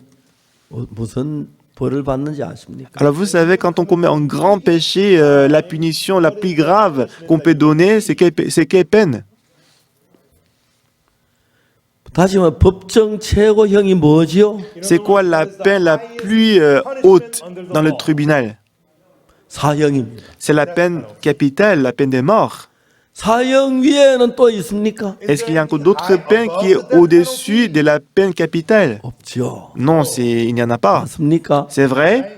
무슨 벌을 받는지 아십니까? Alors vous savez, quand on commet un grand péché, la punition la plus grave qu'on peut donner, c'est quelle peine? 다시 말해 법정 최고형이 뭐지요? C'est quoi la peine la plus haute dans le tribunal? 사형입니다. C'est la peine capitale, la peine des morts. 사형 위에는 또 있습니까? Est-ce qu'il y a encore d'autres peines qui est au-dessus de la peine capitale? 없죠. Non, il n'y en a pas. 맞습니까? C'est vrai?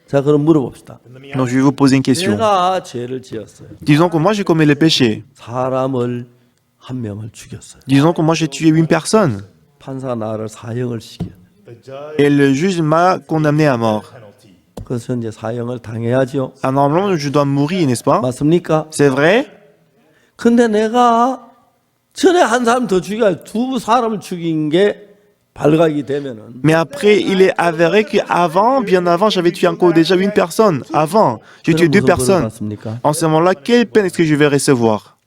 자, 그럼 물어봅시다. Donc je vais vous poser une question. 내가 죄를 지었어요. Disons que moi j'ai commis le péché. 사람을 한 명을 죽였어요. Disons que moi j'ai tué une personne. 판사가 나를 사형을 시켜요. Et le juge m'a condamné à mort. 그래서 이제 사형을 당해야죠. Ah, normalement, je dois mourir, n'est-ce pas? 맞습니까? C'est vrai? 근데 내가 전에 한 사람 더 죽여 두 사람을 죽인 게 발각이 되면은 Mais après, il est avéré qu'avant, bien avant, j'avais tué encore déjà une personne. Avant, j'ai tué deux 그럼 무슨 벌을 personnes. 받습니까? En ce moment-là, quelle peine est-ce que je vais recevoir?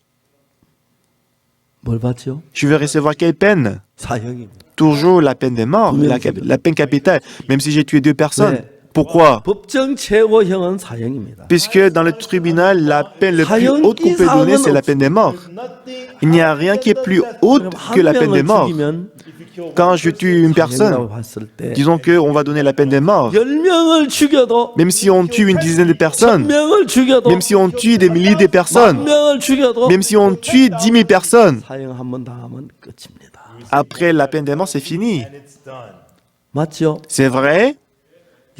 뭘 받죠? Je vais recevoir quelle peine? 사형입니다. Toujours la peine des morts, la peine capitale, même si j'ai tué deux personnes. Ouais. Pourquoi? 법정 최고형은 사형입니다. Puisque dans le tribunal, la peine la plus haute qu'on peut donner, c'est la peine des morts. Il n'y a rien qui est plus haute 그럼 que la 한 peine des 명을 morts. 죽이면 Quand je tue une personne, 사형이라고 봤을 때 disons qu'on va donner la peine des morts. 10명을 죽여도 Même si on tue une dizaine de personnes, 1000명을 죽여도 même si on tue des milliers de personnes, 1000명을 죽여도 même si on tue 10 000 personnes, 사형 한 번 당하면 끝입니다. après la peine des morts, c'est fini. 맞죠? C'est vrai?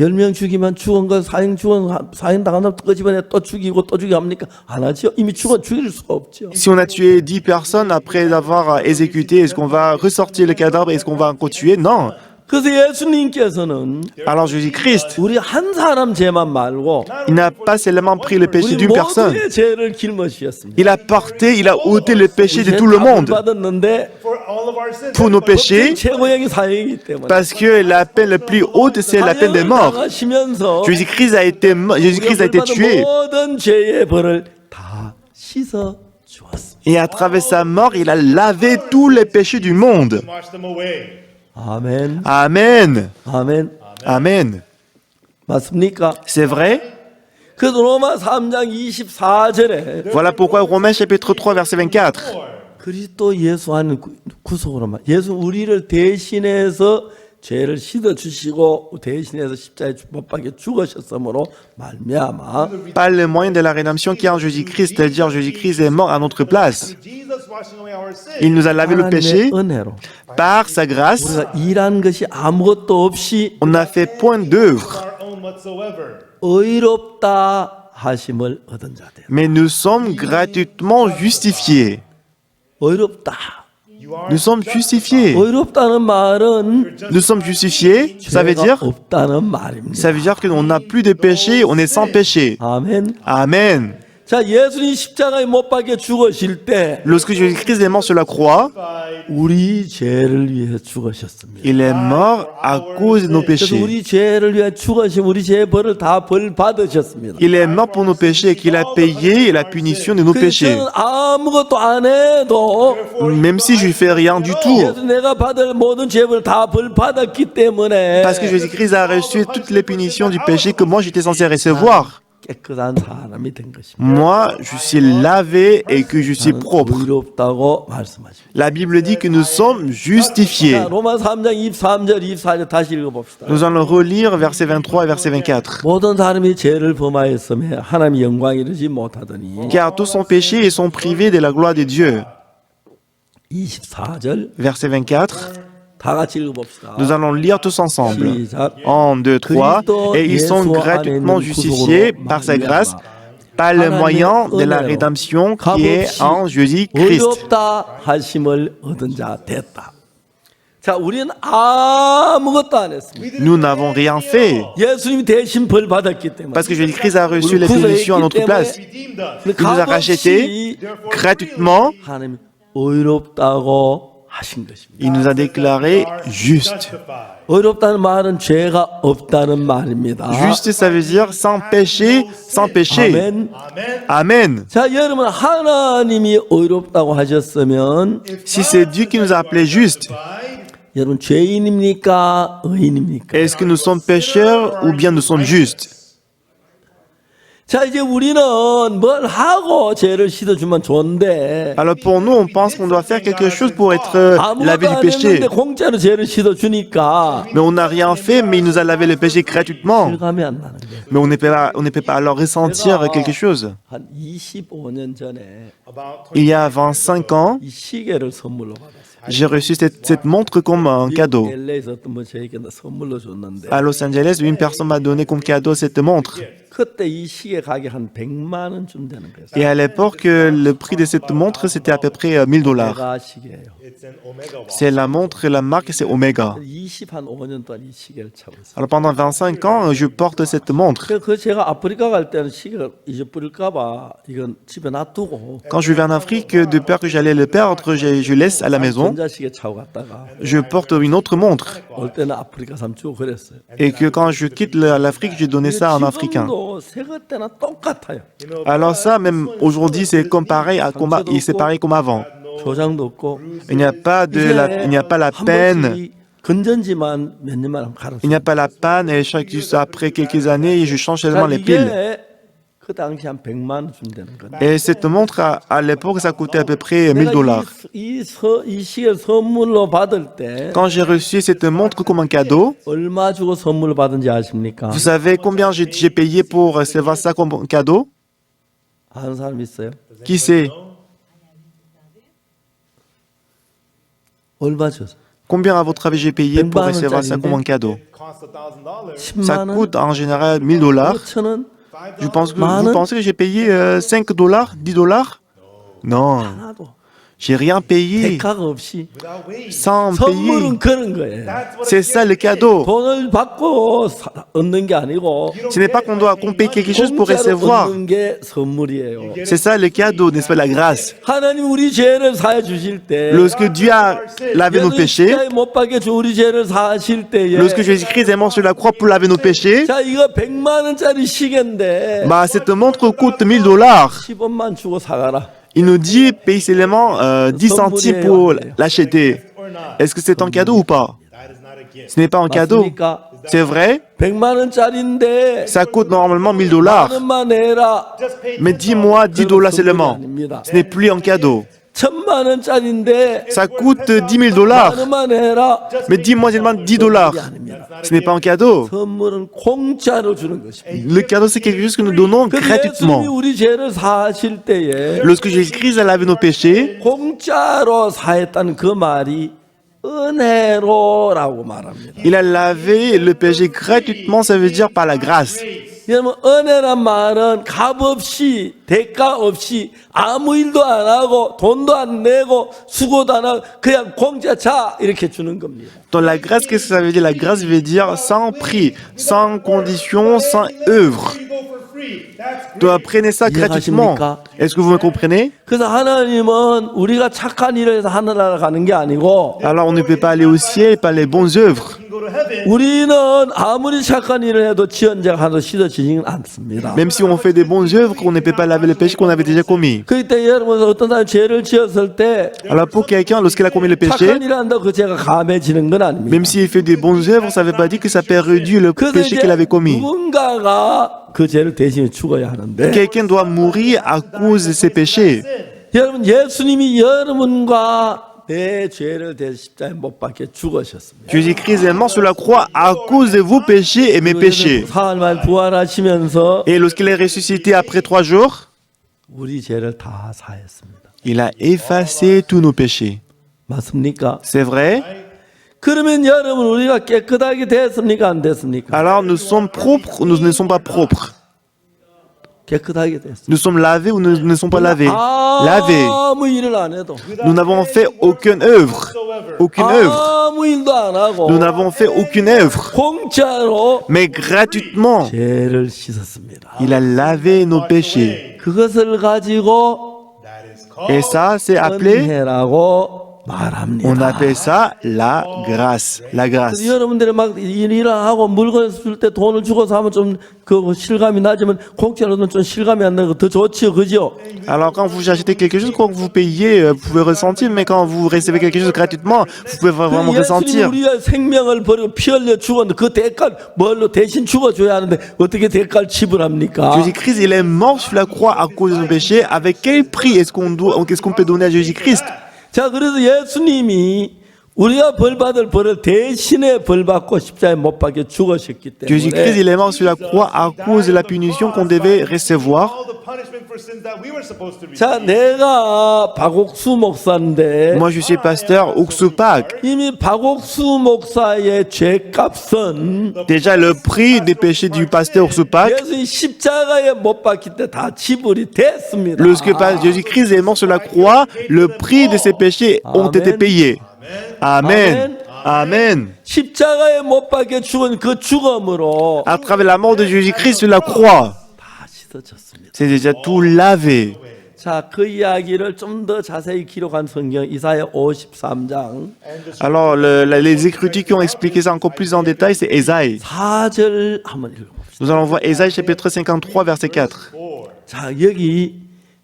10명 죽이면 죽은 거 사형 당하면 끄집어내 또 죽이고 또 죽이고 합니까? 안 하죠. 이미 죽일 수가 없죠. Si on a tué 10 personnes après avoir exécuté, est-ce qu'on va ressortir le cadavre? Est-ce qu'on va encore tuer? Non. 그래서 예수님께서는 Alors Jésus-Christ, 우리 한 사람 죄만 말고 il n'a pas seulement pris le péché 우리 d'une personne, 모두의 죄를 짊어지셨습니다. il a porté, il a ôté le péché de tout le monde 받았는데 For all of our sins. pour nos péchés, 최고형이 사형이기 때문에 parce que la peine la plus haute, c'est la peine des morts. 당하시면서 Jésus-Christ a été, Jésus-Christ a été tué. 모든 죄의 벌을 다 씻어 주었습니다. Et à travers sa mort, il a lavé tous les péchés du monde. Wash them away. 아멘. Amen. 아멘. Amen. 맞습니까? C'est vrai? 그래서 로마 3장 24절에 Voilà pourquoi Romains chapitre 3 verset 24. 그리스도 예수 하는 구속으로만 예수 우리를 대신해서 죄를 씻어 주시고 대신해서 십자가에 못 박혀 죽으셨으므로 말미암아 Par le moyen de la rédemption qui est en Jésus-Christ, c'est-à-dire Jésus-Christ est mort à notre place. Jesus washing away our sins. Il nous a lavé le péché. 하나님의 은혜로 Par sa grâce, 우리가 일한 것이 아무것도 없이 on n'a fait point d'œuvre, Our own whatsoever. 의롭다 하심을 얻은 자들. mais nous sommes gratuitement justifiés. 의롭다. Nous sommes justifiés. 의롭다는 말은 Nous sommes justifiés, ça veut 죄가 dire, 없다는 말입니다. ça veut dire qu'on n'a plus de péché, on est sans péché. 아멘. Amen. 자, 예수님 십자가에 못 박혀 죽으실 때 Lorsque Jésus-Christ est mort sur la croix, 우리 죄를 위해 죽으셨습니다. il est mort à cause de nos 그래서 péchés. 우리 죄를 위해 죽으신 우리 죄의 벌을 다 벌 받으셨습니다. Il est mort pour nos péchés et qu'il a payé la punition de nos 그래서 péchés. 저는 아무것도 안 해도 Même si je ne fais rien du tout. 예수 내가 받을 모든 죄를 다 벌 받았기 때문에 Parce que Jésus-Christ a reçu toutes les punitions du péché que moi j'étais censé recevoir. 깨끗한 사람이 된 것입니다. Moi, je suis lavé et que je suis propre. 의롭다고 말씀하십니다. La Bible dit que nous sommes justifiés. 자, 로마 3장 23절 24절 다시 읽어봅시다. Nous allons relire versets 23 et verset 24. 모든 사람이 죄를 범하였음에 하나님의 영광 이르지 못하더니 Car tous sont péchés et sont privés de la gloire de Dieu. 24절 Verset 24. 다 같이 읽어봅시다. Nous allons lire tous ensemble. 시작. 1, 2, 3. Et ils sont gratuitement justifiés par sa grâce, par le moyen de la rédemption qui est en Jésus-Christ. 의롭다 하심을 얻은 자 됐다. 자, 우리는 아무것도 안 했습니다. Nous n'avons rien fait. 예수님이 대신 벌 받았기 때문에. Parce que Jésus-Christ a reçu les punitions à notre place. Redeemed us. Il nous a rachetés gratuitement. 하나님 의롭다고 하신 것입니다. Il nous a déclarés justes. Justified. 의롭다는 말은 죄가 없다는 말입니다. Juste, ça veut dire sans péché, sans péché. 아멘. Amen. Amen. 자, 여러분 하나님이 의롭다고 하셨으면 Si c'est Dieu qui nous a appelés justes, 여러분 죄인입니까? 의인입니까? est-ce que nous sommes pécheurs ou bien nous sommes justes? 자, 이제 우리는 뭘 하고 죄를 씻어주면 좋은데 Alors pour nous, on pense qu'on doit faire quelque chose pour être lavé 아무것도 du 안 했는데 péché. 공짜로 죄를 씻어주니까 Mais on n'a rien fait, mais il nous a lavé le péché gratuitement. 실감이 안 나는 거예요. Mais on ne peut pas alors ressentir quelque chose. 한 25년 전에 Il y a 25 ans, 이 시계를 선물로 받았어요. j'ai reçu cette montre comme un cadeau. LA에서 어떤 분 저에게 선물로 줬는데 À Los Angeles, une personne m'a donné comme cadeau cette montre. 그때 이 시계 가격 한 100만 원쯤 되는 거예요. Et à l'époque, le prix de cette montre, c'était à peu près 1000 dollars. 내가 시계예요. It's an Omega watch. C'est la montre, la marque, c'est Omega. 25년 동안 이 시계를 차고 있어요. Alors pendant 25 ans, je porte cette montre. 그 제가 아프리카 갈 때는 시계를 잊어버릴까봐 이건 집에 놔두고 Quand je vais en Afrique, de peur que j'allais le perdre, je laisse à la maison. 전자시계 차고 갔다가 Je porte une autre montre. 올 때는 아프리카 사람 주고 그랬어요. Et que quand je quitte l'Afrique, j'ai donné ça à un Africain. 지금도 새거 때나 똑같아요. Alors ça, même aujourd'hui, c'est comme pareil, c'est pareil comme avant. 조장도 없고 Il n'y a pas la 한 peine. 번씩 건전지만 몇 년만 하면 갈아서. Il n'y a pas la panne et après quelques années, je change seulement les piles. 이게 그 당시 한 100만 원 쯤 되는 거예요. Et cette montre, à l'époque, ça coûtait à peu près 1000 dollars. 이 시계 선물로 받을 때 Quand j'ai reçu cette montre comme un cadeau, 얼마 주고 선물로 받은지 아십니까? vous savez combien j'ai payé pour recevoir ça comme un cadeau? 아는 사람 있어요? Qui sait? 얼마 줬어? Combien, à votre avis, j'ai payé pour 100만 recevoir ça comme un cadeau? Cost $1,000. Ça 10만 원? coûte en général 1000 dollars. 5천 원? Je pense que 만 vous 원? pensez que j'ai payé 5 dollars, 10 dollars? Non, 하나도 j'ai rien payé. 대가가 없이 Without wage. Sans payer. 선물은 그런 거예요. That's what C'est ça le cadeau. 돈을 받고 얻는 게 아니고 Ce n'est pas qu'on paye quelque chose pour 공짜로 recevoir. 얻는 게 선물이에요. C'est ça le cadeau, n'est-ce pas, la grâce. 하나님 우리 죄를 사해 주실 때 Lorsque Dieu a lavé nos péchés, 십자가에 못 박혀 주 우리 죄를 사하실 때에 lorsque Jésus-Christ est mort sur la croix pour laver nos péchés, 자 이거 100만 원짜리 시계인데 bah, cette montre coûte 1000 dollars. 10원만 주고 사가라. Il nous dit, paye seulement 10 centimes pour l'acheter. Est-ce que c'est un cadeau ou pas? that is not a gift. Ce n'est pas un cadeau. 맞습니까? C'est vrai, 100만 원짜리인데 ça coûte normalement 1000 dollars. 만원만 내라. Just pay Mais dis-moi 10 dollars seulement. Ce n'est plus un cadeau. 1000만 원짜리인데 Ça coûte 10 000 dollars. 만원만 내라. Mais dis-moi seulement 10 dollars. Ce n'est pas un cadeau. 선물은 공짜로 주는 것입니다. Le cadeau, c'est quelque chose que nous donnons 그 예수님이 gratuitement. 우리 죄를 사하실 때에 Lorsque Jésus-Christ a lavé nos péchés, 공짜로 사했다는 그 말이 은혜로라고 말합니다. il a lavé le péché gratuitement, ça veut dire par la grâce. 여러분 은혜란 말은 값 없이 대가 없이 아무 일도 안 하고 돈도 안 내고 수고도 안 하고 그냥 공짜 자 이렇게 주는 겁니다. Dans la grâce, qu'est-ce que ça veut dire? La grâce veut dire sans prix, sans condition, sans œuvre. You go for free. That's Tu apprenez ça gratuitement. Est-ce que vous me comprenez? 그래서 하나님은 우리가 착한 일을 해서 하늘나라 가는 게 아니고 Alors on ne peut pas aller au ciel par les bonnes œuvres. you can go to heaven. 우리는 아무리 착한 일을 해도 지연자가 하나 씻어지지는 않습니다. Même si on fait des bonnes œuvres, on ne peut pas laver le péché qu'on avait déjà commis. 그때 여러분 어떤 사람이 죄를 지었을 때 Alors pour quelqu'un, lorsqu'il a commis le péché, 착한 일을 한다고 그 죄가 감해지는 건 아닙니다. même s'il fait des bonnes œuvres, ça ne veut pas dire que ça peut réduire le 그래서 péché 이제 qu'il avait commis. 누군가가 그 죄를 대신해 죽어야 하는데 Quelqu'un doit mourir à cause de ses péchés. 여러분 예수님이 여러분과 내 죄를 대신 십자가에 못 박혀 죽으셨습니다. Jésus-Christ est mort sur la croix à cause de vos péchés et mes péchés. 사흘 만에 부활하시면서 Et lorsqu'il est ressuscité après 3 jours, 우리 죄를 다 사했습니다. il a effacé tous nos péchés. 맞습니까? C'est vrai? 그러면 여러분 우리가 깨끗하게 됐습니까? 안 됐습니까? Alors nous sommes propres ou nous ne sommes pas propres? 깨끗하게 됐습니다. Nous sommes lavés ou nous ne sommes pas lavés? Lavés. 아무 일을 안 해도 Nous n'avons fait aucune œuvre. Aucune œuvre. 아무 일도 안 하고 Nous n'avons fait aucune œuvre. 공짜로 Mais gratuitement, 죄를 씻었습니다. il a lavé nos péchés. 그것을 가지고 That is called Et ça, c'est appelé 은혜라고 말합니다. On appelle ça la grâce. La grâce. 그래서 여러분들이 막 일을 하고 물건 줄 때 돈을 주고서 하면 좀 그 실감이 나지만 공짜로는 좀 실감이 안 나고 더 좋지요, 그죠? Alors quand vous achetez quelque chose, quand vous payez, vous pouvez ressentir, mais quand vous recevez quelque chose gratuitement, vous pouvez vraiment 예수님이 ressentir. 우리의 생명을 버리고 피 흘려 죽었는데 그 대가를 뭘로 대신 죽어줘야 하는데 어떻게 대가를 지불합니까? Jésus-Christ, il est mort sur la croix à cause de nos péchés. Avec quel prix est-ce qu'on peut donner à Jésus-Christ? 자, 그래서 예수님이 우리가 벌 받을 벌을 대신에 벌 받고 십자가에 못 박혀 죽으셨기 Jésus-Christ, 때문에 il est mort sur la croix à cause de la punition qu'on devait recevoir. All the punishment for sins that we were supposed to receive. 자, 내가 박옥수 목사인데 Moi, je suis pasteur Oxopac. 이미 박옥수 목사의 죄값은 Déjà, le prix des péchés du pasteur Oxopac, 예수님 십자가에 못 박힐 때 다 지불이 됐습니다. lorsque Jésus-Christ est mort sur la croix, le prix de ses péchés ont été payés. Amen. Amen. 십자가에 못 박혀 죽은 그 죽음으로 À travers la mort de Jésus-Christ sur la croix, 다 씻어졌습니다. c'est déjà tout lavé. 자, 그 이야기를 좀 더 자세히 기록한 성경 이사야 53장 Alors, les Écritures qui ont expliqué ça encore plus en détail, c'est Ésaïe. 4절 한번 읽어봅시다. Nous allons voir Ésaïe chapitre 53, verset 4. 자, 여기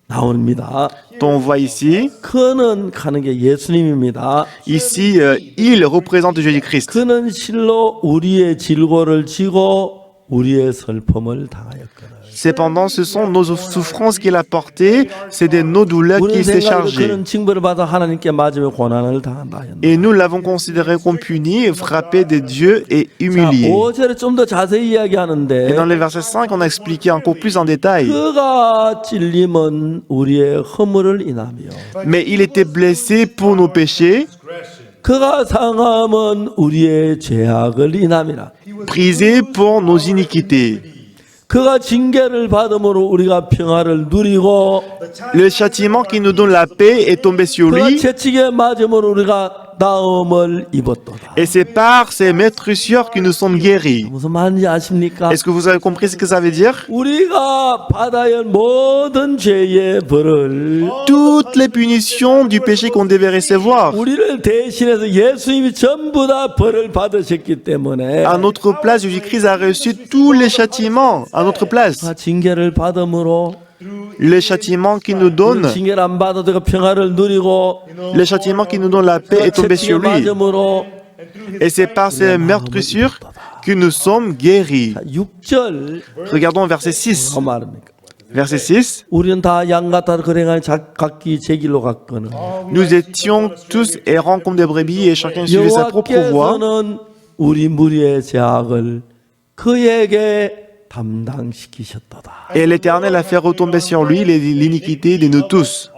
나옵니다. Donc, on voit ici, 그는 가는 게 예수님입니다. ici, il représente Jésus-Christ. 그는 실로 우리의 질고를 지고 우리의 슬픔을 당하였거늘. Cependant, ce sont nos souffrances qu'il a portées, c'est de nos douleurs 우리는 qu'il s'est 생각으로 chargé. 그는 징벌을 받아 하나님께 맞으며 고난을 당한다 했는데. Et nous l'avons considéré comme puni, frappé de Dieu et 자, humilié. 5절에 좀 더 자세히 Et dans 이야기하는데 le verset 5, on a expliqué encore plus en détail. 그가 찔림은 우리의 허물을 인하며 Mais il était blessé pour nos péchés, 그가 상함은 우리의 죄악을 인함이라. brisé pour nos iniquités. 그가 징계를 받음으로 우리가 평화를 누리고 Le châtiment qui nous donne la paix est tombé sur 그가 lui, 채찍에 맞음으로 우리가 나음을 입었도다. et c'est par ses meurtrissures que nous sommes guéris. 무슨 말인지 아십니까? Est-ce que vous avez compris ce que ça veut dire? 우리가 받아야 할 모든 죄의 벌을 Toutes les punitions du péché qu'on devait recevoir. 우리를 대신해서 예수님이 전부 다 벌을 받으셨기 때문에 À notre place, Jésus-Christ a reçu tous les châtiments à notre place. 그가 징계를 받음으로 Le châtiment qui nous 우리는 donne, 징계를 안 받아도 그 평화를 누리고 le châtiment qui nous donne la paix est tombé 채찍에 sur lui. 맞음으로 Et c'est par ces meurtrissures que nous sommes guéris. 6절 Regardons verset 6. 그 말입니까? Verset 6. 우리는 다 양같아 그랭하니 각기 제 길로 갔거늘 Nous étions tous errants comme des brebis et chacun suivait sa propre voie. 여호와께서는 우리 무리의 죄악을 그에게 담당시키셨도다. Et l'Éternel a fait retomber sur lui l'iniquité de nous tous.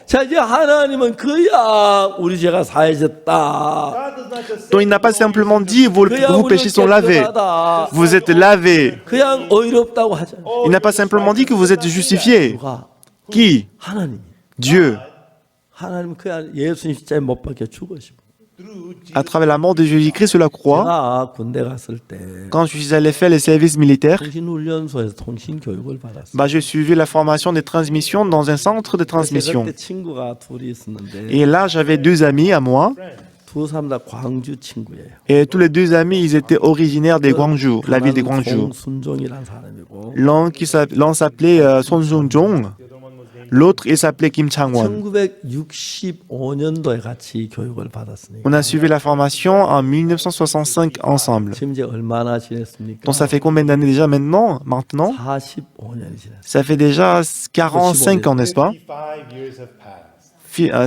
자, 이제 하나님은 그야 우리 죄가 사해졌다. God does not just Donc il n'a pas simplement dit vos péchés sont lavés. 깨끗하다. Vous êtes lavés. 그냥 의롭다고 하잖아요. Il n'a pas simplement dit que vous êtes justifiés. 누가? Qui? 하나님이. Dieu. 하나님은 그야 예수님 십자에 못 박혀 죽으시고. À travers la mort de Jésus-Christ sur la croix, 제가 군대 갔을 때 quand je suis allé faire les services militaires, 통신훈련소에서 통신 교육을 받았어요. bah, je suivais la formation des transmissions dans un centre de 제가 transmission. 그때 친구가 둘이 있었는데 Et là, j'avais deux amis à moi. 두 사람 다 광주 친구예요. Et tous les deux amis, ils étaient originaires de Gwangju, la ville de Gwangju. 송순종이라는 사람이고 L'un s'appelait Son Jong, l'autre il s'appelait Kim Chang-won. 1965년도에 같이 교육을 받았으니까 On a suivi la formation en 1965 ensemble. 지금 이제 얼마나 지냈습니까? Donc ça fait combien d'années déjà maintenant? 45년이 지났어요. Ça fait déjà 45 ans, n'est-ce pas? 55 years have passed.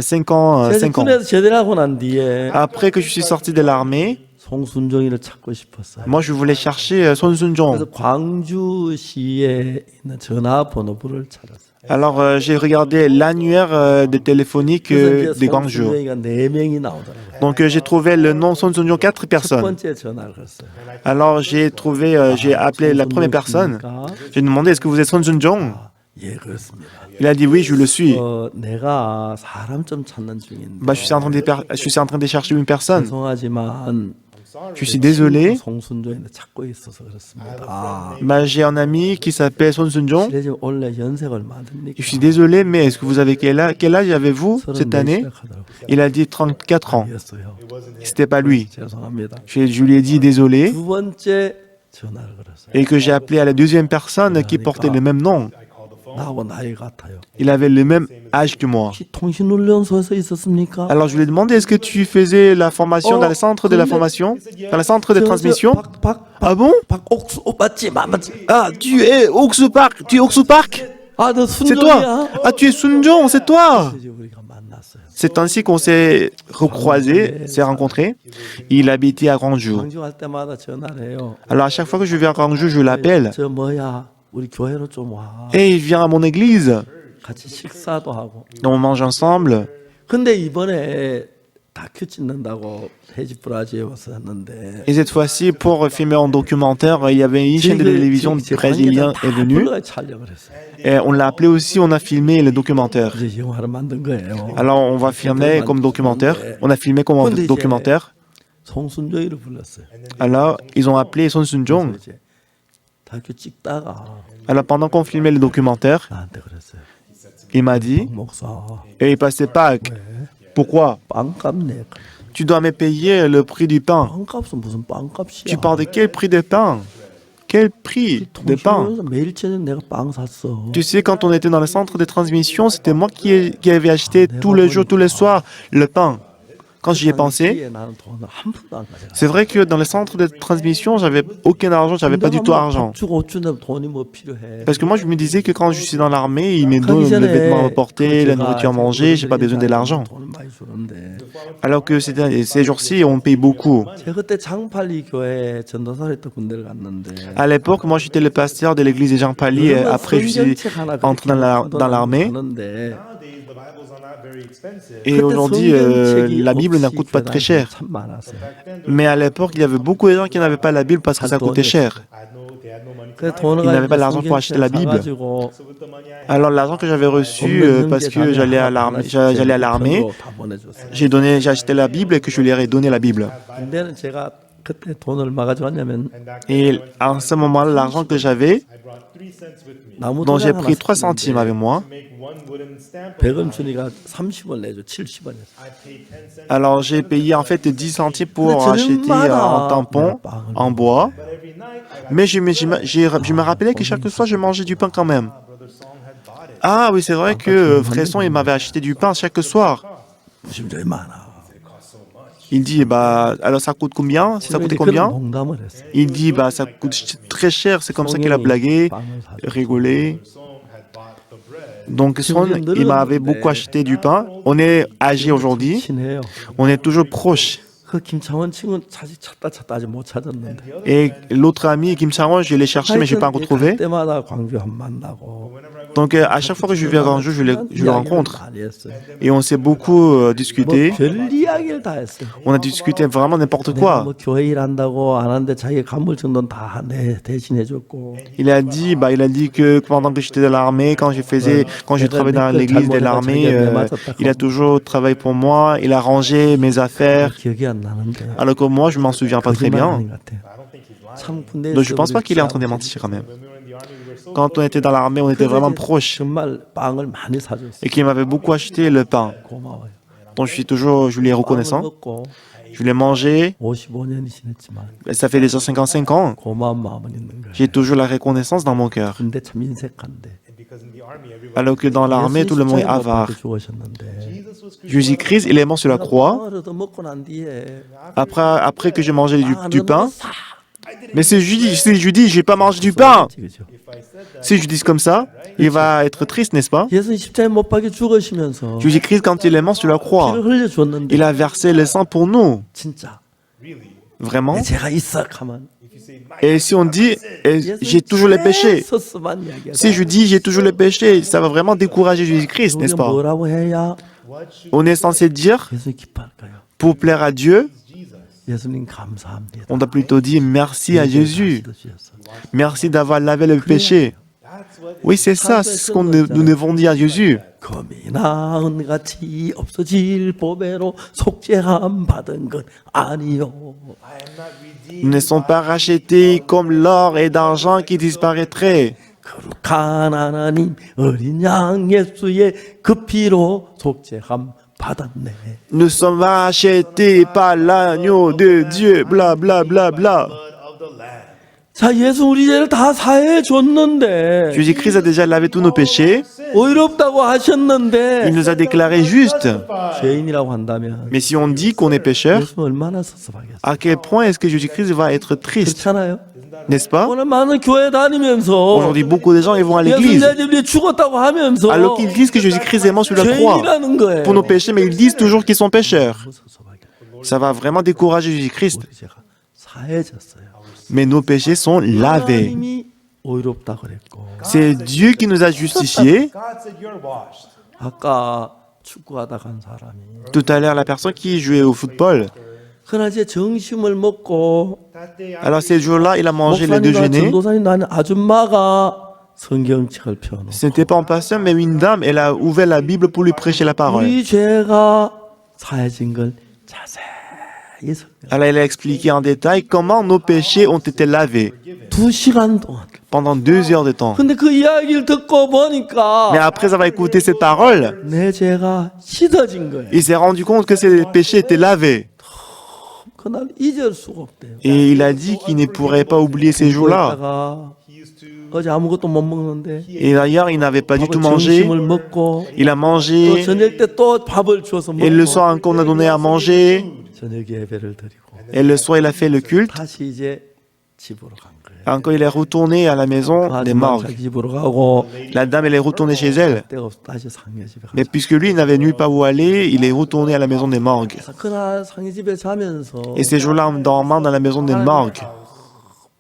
5 ans. 제가 5 ans. 군에서 제대하고 난 뒤에 Après que je suis sorti de l'armée, 송순종이를 찾고 싶었어요. moi je voulais chercher Son 그래서 Sun-jong. 광주시에 있는 전화번호부를 찾았어요. Alors j'ai regardé l'annuaire de téléphonique 그래서 de 이제 Gwangju. 송순종이가 4명이 나오더라고요. Donc j'ai trouvé le nom Son Sun-jong 4 첫 personnes. 번째 전화를 걸었어요. Alors j'ai appelé la première personne. J'ai demandé est-ce que vous êtes Son Sun-jong? 예, 그렇습니다. Il a dit oui, je le suis. 내가 사람 좀 찾는 중인데 Bah, je suis en train de chercher une personne. 죄송하지만 Je suis désolé. 송순종인데 찾고 있어서 그렇습니다. J'ai un ami qui s'appelle Son Sun-jong. 실례지만 원래 연세가 얼마 됩니까? Je suis désolé, mais est-ce que vous avez quel âge avez-vous cette année? Il a dit 34 ans. 아니었어요. C'était pas lui. 죄송합니다. Je lui ai dit désolé 두 번째 전화를 걸었어요. et que j'ai appelé à la deuxième personne qui portait le même nom. 나하고 나이 같아요. Il avait le même âge que moi. 혹시 통신훈련소에서 있었습니까? Alors je lui ai demandé, est-ce que tu faisais la formation dans le centre de la formation? Dans le centre de transmission? Ah bon? 박옥수 맞지? 맞지? Ah, tu es Oksu Park. Tu es Oksu Park? 아, 너 C'est 순종이야? toi. Ah, tu es Sun-jong, c'est toi. 이제 우리가 만났어요. C'est ainsi qu'on s'est recroisés, s'est rencontrés. Il habitait à Gwangju. 광주 갈 때마다 전화를 해요. Alors à chaque fois que je viens à Gwangju, je l'appelle. 저 뭐야? 우리 교회로 좀 와. Et il vient à mon église. 같이 식사도 하고. On mange ensemble. 근데 이번에 다큐 찍는다고 해지브라지에 와서 했는데 Et cette fois-ci, pour filmer un documentaire, il y avait une chaîne de télévision brésilienne est venue. 촬영을 했어요. Et on l'a appelé aussi, on a filmé le documentaire. 이제 영화를 만든 거예요. Alors on va filmer comme documentaire. On a filmé comme un documentaire. 송순종이를 불렀어요. Alors ils ont appelé Son Sun-jong. 그래서 이제 다큐 찍다가 Alors pendant qu'on filmait le documentaire, 나한테 그랬어요. il m'a dit, 목사, et il passait Pâques. Pourquoi? 빵값 내. Tu dois me payer le prix du pain. 빵값은 무슨 빵값이야? Tu parles de quel prix de pain? Quel prix de pain? 통신원에서 매일 저녁 내가 빵 샀어. Tu sais, quand on était dans le centre de transmission, c'était moi qui avais acheté tous les jours, tous les soirs, le pain. Quand j'y ai pensé, 나는 돈을 한 푼도 안 가져가. c'est vrai que dans le centre de transmission, j'avais aucun argent, j'avais pas du tout argent. 밥 주고 옷 주는데 돈이 뭐 필요해? Parce que moi, je me disais que quand je suis dans l'armée, ils me donnent les vêtements à porter, la nourriture à manger, j'ai pas besoin de l'argent. 돈을 많이 주는데. Alors que ces jours-ci, on paye beaucoup. 제가 그때 장팔리 교회 전도사로 했던 군대를 갔는데. À l'époque, moi, j'étais le pasteur de l'église de Jean Pali. Après, je suis entré dans l'armée. Nowadays, the Bibles are not very expensive. Et aujourd'hui, la Bible ne coûte pas très cher. 참 많았어요. Mais à l'époque, il y avait beaucoup de gens qui n'avaient pas la Bible parce que ça coûtait cher. They had no money to 그래서 buy. 돈을 Il n'avait pas 가지고 l'argent pour acheter la Bible. 사가지고 So with the money I had, Alors l'argent que j'avais reçu, parce que j'allais à l'armée, 다 보내줬어요. j'ai acheté la Bible et que je lui ai donné la Bible. 근데는 제가 그때 돈을 얼마 가져왔냐면 and back Et à ce moment-là, l'argent que j'avais, I brought 3 cents with me 나무 dont j'ai 도장 pris 하나 3 centimes avec moi, to make one wooden stamp. 100원 주니까 30원 내줘 70원 했어. I paid 10 cents. alors j'ai payé en fait 10 centimes pour acheter un tampon en bois. But every night I got Mais je me rappelais que chaque soir, je mangeais du pain quand même. Brother Song had bought it. Ah oui, c'est vrai que Fresson, il m'avait acheté du pain chaque soir. 심정이 많아. Il dit, bah, alors ça coûte combien? Ça coûtait combien? 농담을 했어. Il dit, bah, ça coûte très cher. C'est comme ça qu'il a blagué, rigolé. Song had bought the bread. Donc, Son, il m'avait beaucoup acheté du pain. On est âgés aujourd'hui. 친해요. On est toujours proches. 그 김창원 친구는 찾다 아직 못 찾았는데. Et l'autre ami, Kim Charon, je l'ai cherché, mais je n'ai pas encore 갈 trouvé. 때마다 광주 한 만나고. Donc, à chaque fois que je vais à Ganjou, je le rencontre. 많이 했어요. Et on s'est beaucoup discuté. 뭐별 이야기를 다 했어요. On a discuté vraiment n'importe 내가 quoi. 뭐 교회 일한다고 안 하는데 자기 간물 정도는 다 대신해줬고. Il a dit que pendant que j'étais dans l'armée, quand je travaillais dans l'église de l'armée, il a toujours travaillé pour moi, il a rangé mes affaires, 기억이 안 나는데. alors que moi, je m'en souviens pas très 거짓말 bien. 아닌 것 같아요. 참 군대에서 Donc je pense pas 우리 qu'il est en train de mentir quand même. When we were in the army, we were so Quand on était dans l'armée, on était vraiment proches 정말 빵을 많이 사줬어요. et qu'il m'avait beaucoup acheté le pain. 고마워요. Donc je lui ai 빵을 reconnaissant. 먹고 Je l'ai mangé, 55년이 지났지만 ça fait déjà 55 ans. 고마운 마음은 있는 거예요. J'ai toujours la reconnaissance dans mon cœur. 근데 참 인색한데. because in the army everybody Alors que dans l'armée, tout le monde est 예수님 avare. 십자가에 못 박혀 죽으셨는데. Jesus was crucified. Jésus-Christ, il est mort sur la croix. 빵을 얻어 먹고 난 뒤에 Après que j'ai mangé du pain, 사. mais c'est Judy, j'ai pas mangé du pain. 그죠? If I said that, Si je dis comme ça, il va être triste, n'est-ce pas? 예수님 십자가에 못 박혀 죽으시면서 Jésus-Christ, quand il est mort sur la croix, 피를 흘려 줬는데 il a versé le sang pour nous. 진짜 really, Vraiment. 제가 있어가만 if you say my Et si on dit, j'ai toujours les péchés. 예수만 이야기하다. Si je dis, j'ai toujours les péchés, ça va vraiment décourager Jésus-Christ, n'est-ce 우리가 pas? 뭐라고 해야 what should On est censé dire, 예수님 기뻐할까요? pour plaire à Dieu, Jesus? 예수님 감사합니다. on doit plutôt dire merci à Jésus. Merci d'avoir lavé le péché. That's what Oui, c'est ça, c'est ce que nous devons dire à Jésus. 금이 나은 같이 없어질 보배로 속죄함 받은 것 아니요. Nous ne sont pas rachetés comme l'or et d'argent qui disparaîtraient. 거룩한 하나님 어린 양 예수의 그 피로 속죄함 받았네. Nous sommes rachetés par l'agneau de Dieu, bla bla bla bla. 자, 예수 우리 죄를 다 사해 줬는데 Jésus-Christ a déjà lavé tous nos péchés. 의롭다고 하셨는데 Il nous a déclarés justes. 죄인이라고 한다면 Mais si on dit qu'on est pécheur, 예수 얼마나 섭섭하겠어요. à quel point est-ce que Jésus-Christ va être triste, 그렇잖아요. n'est-ce pas? 오늘 많은 교회 다니면서 Aujourd'hui, beaucoup de gens ils vont à 예수 l'église, 내 집에 죽었다고 하면서 alors qu'ils disent que Jésus-Christ est mort sur la croix 죄인이라는 거예요. pour nos péchés, mais ils disent toujours qu'ils sont pécheurs. 섭섭하게. Ça va vraiment décourager Jésus-Christ. 우리 죄가 사해졌어요. Mais nos péchés sont lavés. 하나님이 의롭다 그랬고 C'est Dieu qui nous a justifiés. God said you're washed. 아까 축구하다 간 사람이 Tout à l'heure, la personne qui jouait au football, 그러나 이제 점심을 먹고 That day alors ces jours-là, il a mangé le 목사님과 déjeuner. 전도사님 하는 아줌마가 성경책을 펴놓고 Ce n'était pas un pasteur, mais une dame, elle a ouvert la Bible pour lui prêcher la parole. 우리 죄가 사해진 걸 자세히 설명. Alors elle a expliqué en détail comment nos péchés ont été lavés 2시간 동안. pendant 2 heures de temps. 근데 그 이야기를 듣고 보니까 Mais après avoir écouté cette parole, 내 죄가 씻어진 거예요. il s'est rendu compte que ses péchés étaient lavés. 그날 잊을 수가 없대요. Et il a dit qu'il ne pourrait pas oublier ces jours-là. 있다가 he used to 어제 아무것도 못 먹는데 Et d'ailleurs, il n'avait pas du tout mangé. 점심을 먹고 Il a 또 mangé. 저녁 때 또 밥을 주어서 Et le 먹고 soir encore, on a donné à manger. 저녁 예배를 드리고 Et le soir, il a fait le culte. 다시 이제 집으로 간 거예요. Encore, il est retourné à la maison des 아줌마 morgues. 자기 집으로 가고 La dame, elle est retournée chez elle. 때가 없어 다시 상해 집에 Mais 가서 puisque lui, il n'avait nulle part où aller, il est retourné à la maison des morgues. 그래서 그날 상해 집에 자면서 Et ces jours-là, en dormant dans la maison des morgues,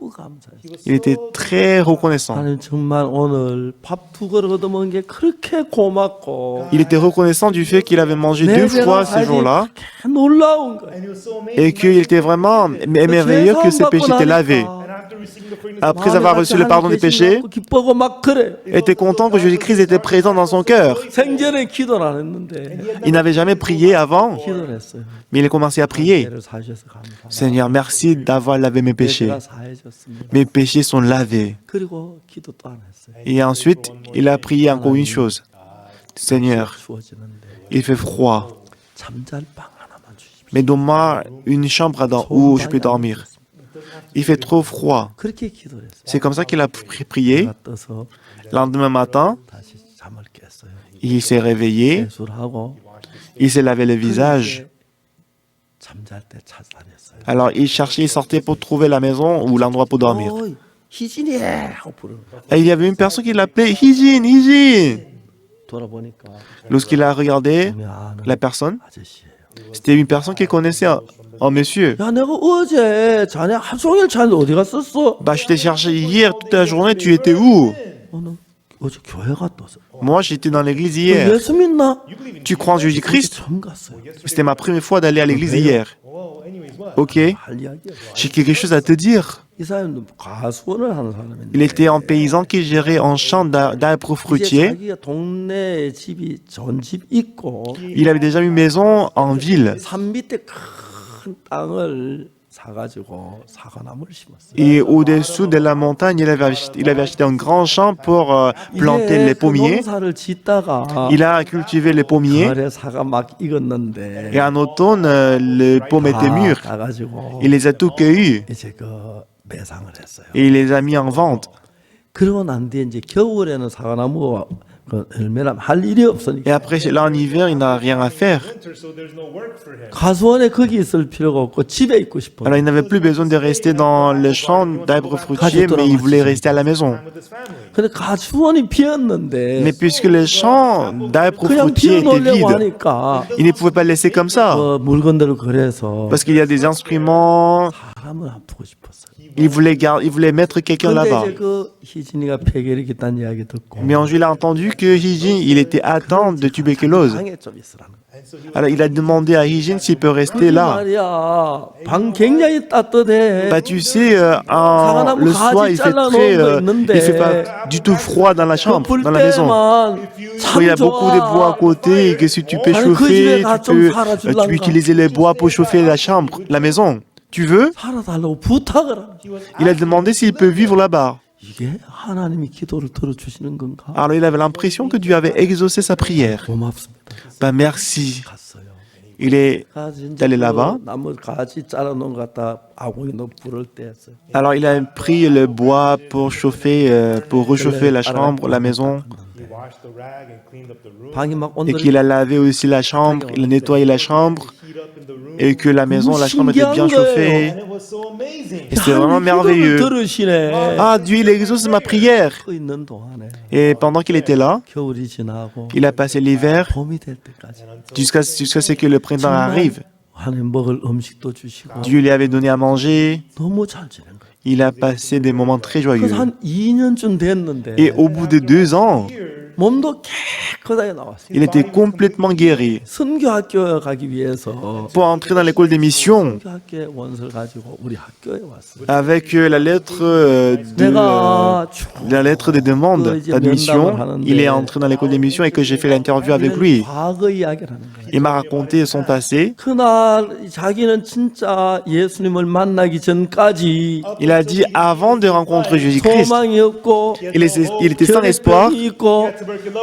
너무 감사했어요. il était très reconnaissant. 하나님 정말 오늘 밥 2그릇 얻어먹은 게 그렇게 고맙고 Il était reconnaissant du fait qu'il avait mangé 내 2 fois 죄가 ces jours-là 그렇게 놀라운 거예요. and he was so amazed. et qu'il était vraiment merveilleux que ses péchés étaient lavés. And after receiving the forgiveness Après avoir reçu le pardon des péchés, 기뻐하고 막 그래. il était content que Jésus-Christ était présent dans son cœur. 생전에 기도를 안 했는데 Il n'avait jamais prié avant, 기도를 했어요. mais il a commencé à prier. 죄를 사셔서 감사합니다. Seigneur, merci d'avoir lavé mes péchés. 죄가 사해졌습니다. Mes péchés sont lavés. 그리고 기도 또 안 했어요. Et ensuite, il a prié encore une chose. Seigneur, 추워지는데 il fait froid, 잠잘 방 하나만 주십시오. mais donne-moi une chambre où je peux dormir. Il fait trop froid. 그렇게 기도를 했어요. C'est comme ça qu'il a prié. 내가 떠서 Le lendemain matin, 다시 잠을 깼어요. il s'est réveillé, 세수를 하고 il s'est lavé le visage. 잠잘 때 찾아다녔어요. Alors il cherchait, il sortait pour trouver la maison ou l'endroit pour dormir. 어이, 희진이 하고 부르는 거예요. Et il y avait une personne qui l'appelait Hijin, Hijin. 돌아보니까 Lorsqu'il a regardé 보면 아는 la personne, 아저씨예요. c'était une personne qu'il connaissait en monsieur. 야, 내가 어제 자네 하루 종일 자는데 어디 갔었어? Bah, je t'ai cherché hier toute la journée, tu étais où? 너 어제 교회 갔다 왔어. Moi, j'étais dans l'église 너 hier. 예수 믿나? Tu crois en Jésus-Christ? 처음 갔어요. C'était ma première fois d'aller à l'église hier. Oh, anyways, what? Ok, 할 이야기야. j'ai quelque chose à te dire. 이 사람도 가수원을 하는 사람인데 Il était un paysan qui gérait un champ d'arbres 이제 fruitiers. 자기가 동네에 집이 전집 있고 Il avait déjà une maison en ville. 산 밑에 큰 땅을 사가지고 사과나무를 심었어요. Et au-dessous de la montagne, il avait acheté un grand champ pour planter les 그 pommiers. 농사를 짓다가 Il a cultivé les pommiers. 가을에 사과 막 익었는데 Et en automne, les pommes étaient mûres. 가가지고 Il les a tout cueillis 이제 그 매상을 했어요. et il les a mis en vente. 그러고 난 뒤에 이제 겨울에는 사과나무가 그 열매나 할 일이 Et 없으니까 après, là en hiver, il n'a rien à faire. Winter, so there's no work for him. 가수원에 거기 있을 필요가 없고 집에 있고 싶어. Alors, il n'avait plus besoin de rester dans le champ d'arbres fruitiers, mais il voulait rester à la maison. With his family. 근데 가수원이 비었는데 Mais puisque le champ d'arbres 그냥 fruitiers était 비워놓으려고 vide, 하니까 il ne pouvait pas le laisser comme ça. 물건들을 그래서 Parce qu'il y a des instruments, 사람을 아프고 싶었어요. Il voulait mettre quelqu'un 그런데 là-bas. 이제 그 희진이가 폐결이 있다는 이야기 듣고 Mais un jour, il a entendu que Hijin, il était atteint de tuberculose. 방에 좀 있으라는 거예요. Alors, il a demandé à Hijin s'il peut rester 그게 là. 말이야 방 굉장히 따뜻해. Bah, tu sais, le soir, il fait pas du tout froid dans la chambre, dans la maison. Quand il y a beaucoup de bois à côté et que si tu peux chauffer, tu peux utiliser les bois pour chauffer la chambre, la maison. Tu veux? 살아달라고 부탁을 하는 거예요. Il a demandé s'il peut vivre là-bas. 이게 하나님이 기도를 들어주시는 건가? Alors, il avait l'impression que Dieu avait exaucé sa prière. 고맙습니다. Bah, merci. 갔어요. Il est 가지 allé là-bas. 나무 가지 잘라놓은 거 갖다 아궁이로 불을 때였어요. Alors, il a pris le bois pour chauffer, pour réchauffer la chambre, la maison. He washed the rag and cleaned up the room. 방이 막 Et 온돌이 qu'il a lavé aussi la chambre, il a nettoyé la chambre. Heat up in the room. Et que la maison, la chambre était bien chauffée. And it was so amazing. Et c'était vraiment 기도를 merveilleux. 들으시네. Ah, Dieu, il exauce ma prière. 그 있는 동안에 Et pendant qu'il était là, 겨울이 지나고 il a passé l'hiver 봄이 될 때까지 jusqu'à ce que le printemps arrive. 하나님 먹을 음식도 주시고 Dieu lui avait donné à manger. 너무 잘 지낸 거예요. Il a passé des moments très joyeux. 그래서 한 2년쯤 됐는데 Et au bout de 2 ans, 몸도 깨끗하게 나왔어요. il était complètement guéri. 선교학교에 가기 위해서 Pour entrer dans l'école des missions, 선교학교에 원서를 가지고 우리 학교에 왔어요. avec la lettre 내가 la lettre des demandes d'admission, il est entré dans l'école des missions et que j'ai fait l'interview avec lui. 과거 이야기를 하는 거예요. Il m'a raconté son passé. 그날 자기는 진짜 예수님을 만나기 전까지 Il a dit avant de rencontrer Jésus-Christ, 소망이 없고 il était sans espoir, 병이 있고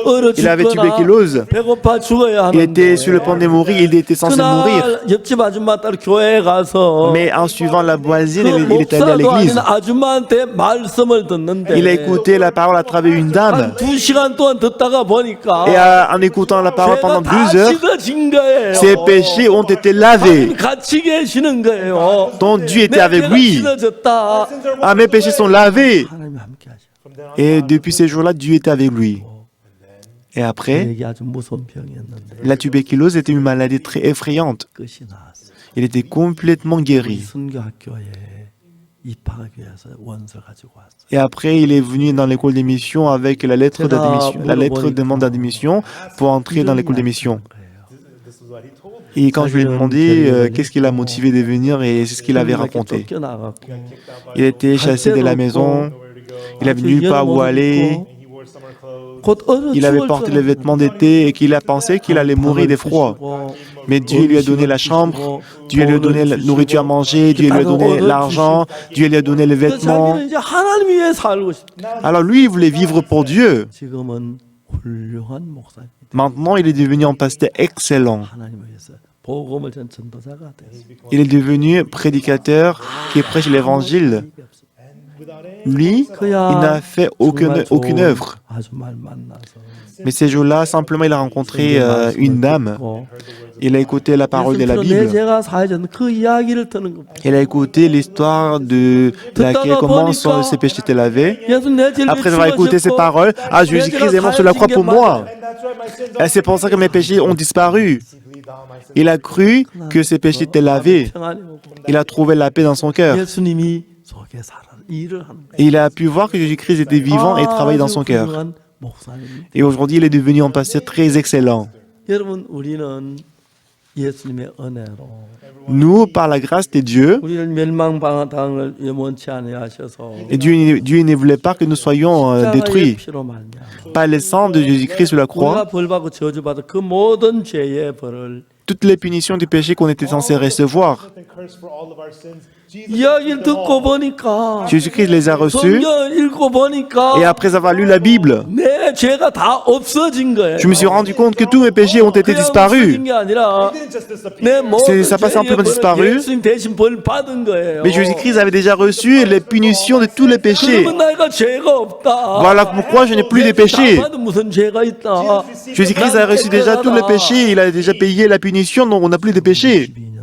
얼어 il avait 죽거나 tuberculose, 배고파 죽어야 il 하는데 était sur le point de mourir, il était censé mourir. 그날 옆집 아줌마 딸 교회에 가서 Mais en suivant la voisine, 그 il est allé à 목사도 아닌 l'église. 아줌마한테 말씀을 듣는데 Il a écouté la parole à travers une dame. 한 2시간 동안 듣다가 보니까 Et en écoutant la parole pendant 죄가 다 2 heures, 씻어진 거예요. ses péchés ont été lavés. 하나님 같이 계시는 거예요. Donc Dieu était 내 avec 죄가 lui. 씻어졌다. Ah, mes péchés sont lavés. 하나님이 함께 하셔. Et depuis ces jours-là, Dieu était avec lui. Et après, 이게 아주 무서운 병이었는데 la tuberculose était une maladie très effrayante. 끝이 나왔어요. Il était complètement 우리 guéri. 선교학교에 입학하기 위해서 원서 가지고 왔어요. Et après, il est venu dans l'école des missions avec la lettre d'admission, la lettre de demande d'admission pour entrer dans l'école des missions. This is what he told me. Et quand je lui ai demandé qu'est-ce qui l'a motivé de venir, et c'est ce qu'il avait raconté. 쫓겨나갖고 Il était chassé de la maison, il avait nulle part où aller, He wore summer clothes. 곧 얼어 il avait 죽을 porté 줄 les vêtements d'été et qu'il a pensé qu'il allait mourir de froid. Mais Dieu lui a donné la chambre, Dieu lui a donné la nourriture à manger, Dieu lui a donné l'argent, Dieu lui a donné les 그래서 vêtements. 자기는 이제 하나님 위해 살고 싶다. Alors lui, il voulait vivre pour Dieu. 지금은 훌륭한 목사입니다. Maintenant, il est devenu un pasteur excellent. 하나님을 위해서 복음을 전 전도자가 됐어요. Il est devenu prédicateur qui prêche l'évangile. Lui, il n'a fait aucune œuvre. 아주 말 만나서 Mais ces jours-là, simplement, il a rencontré une dame. Il a écouté la parole de la 내 Bible. 제가 사해졌는 그 이야기를 듣는 겁니다. Il a écouté l'histoire de comment ses péchés étaient lavés. 예수 내 죄를 Après avoir écouté ces paroles, ah, Jésus-Christ est mort sur la croix pour moi. Et c'est pour ça que mes péchés ont disparu. Il a cru que ses péchés étaient lavés. 평안이 오고 Il a trouvé la paix dans son cœur. 예수님이 속에 살아 일을 하는 거예요. Et il a pu voir que Jésus-Christ était vivant et travaillait dans son cœur. 훌륭한 목사입니다. Et aujourd'hui, il est devenu un pasteur très excellent. 여러분 우리는 예수님의 은혜로 Nous, par la grâce de Dieu, 우리를 멸망당을 원치 아니하셔서 et Dieu ne voulait pas que nous soyons 십자가의 détruits 피로 말미암아 par le sang de Jésus-Christ sur la croix. 우리가 벌받고 저주받은 그 모든 죄의 벌을 Toutes les punitions du péché qu'on était censé recevoir, And curse for all of our sins. Jesus 이야기를 듣고 보니까 Jésus-Christ les a reçus. 성경 읽고 보니까 Et après avoir lu la Bible, 내 죄가 다 없어진 거예요. je me suis rendu compte que tous mes péchés ont été 그냥 disparus. 없어진 게 아니라 didn't just disappear. 내 모든 Ça n'a pas simplement 죄의 disparu. 벌을 예수님 대신 벌 받은 거예요. Mais Jésus-Christ avait déjà reçu les punitions de tous les péchés. 그러면 내가 죄가 없다. Voilà pourquoi je n'ai plus de péchés. 나도 무슨 죄가 있다. Jésus-Christ a reçu déjà tous les péchés. Il a déjà payé la punition, donc on n'a plus de péchés. 12년도에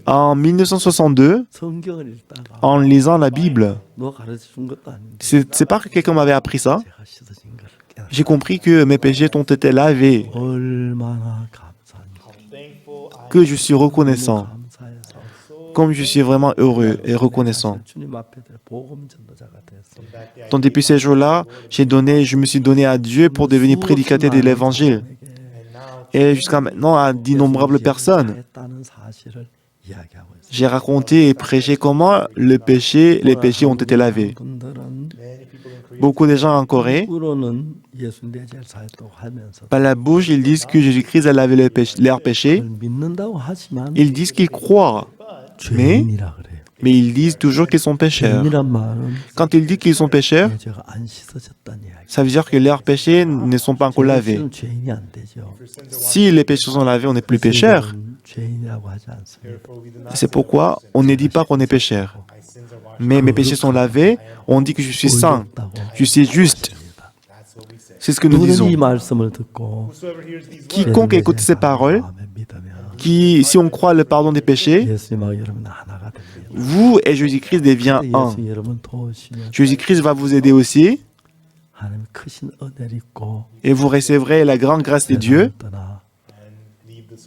En 1962, 성경을 읽다가 en lisant la Bible, 누가 가르쳐 준 것도 아닌데 c'est pas que quelqu'un m'avait appris ça. 죄가 씻어진 것을 깨달아. J'ai compris que mes péchés ont été lavés, 얼마나 감사한지 Thankful I que je suis reconnaissant. 감사해서 Comme je suis vraiment heureux et reconnaissant. 주님 앞에 복음 전도자가 됐습니다. Donc depuis ces jours-là, je me suis donné à Dieu pour devenir prédicateur de l'Évangile. Et jusqu'à maintenant, à d'innombrables personnes, 했다는 사실을 이야기하고 있습니다. j'ai raconté et prêché comment les péchés ont été lavés. 분들은 Beaucoup de gens en Corée, 입으로는 예수 내 죄를 사했다고 하면서 par la bouche, ils disent que Jésus-Christ a lavé leurs péchés. 그걸 믿는다고 하지만 Ils disent qu'ils croient, 죄인이라 그래요. mais ils disent toujours qu'ils sont pécheurs. 죄인이란 말은 Quand ils disent qu'ils sont pécheurs, 내 죄가 안 씻어졌다는 이야기. ça veut dire que leurs péchés ne sont pas encore lavés. 죄인은 죄인이 안 되죠. Si les péchés sont lavés, on n'est plus pécheurs. 죄인이라고 하지 않습니다. C'est pourquoi on ne dit pas qu'on est pécheur. Mais mes péchés sont lavés, on dit que je suis saint, je suis juste. C'est ce que nous 누구든지 disons. 이 말씀을 듣고 Quiconque écoute ces paroles, 마음에 믿으면 si on croit le pardon des péchés, 예수님하고 여러분 하나가 됩니다. vous et Jésus-Christ devient un. 예수 여러분 도우시면 Jésus-Christ va vous aider aussi 하나님 크신 은혜를 입고 et vous recevrez la grande grâce de Dieu. 떠나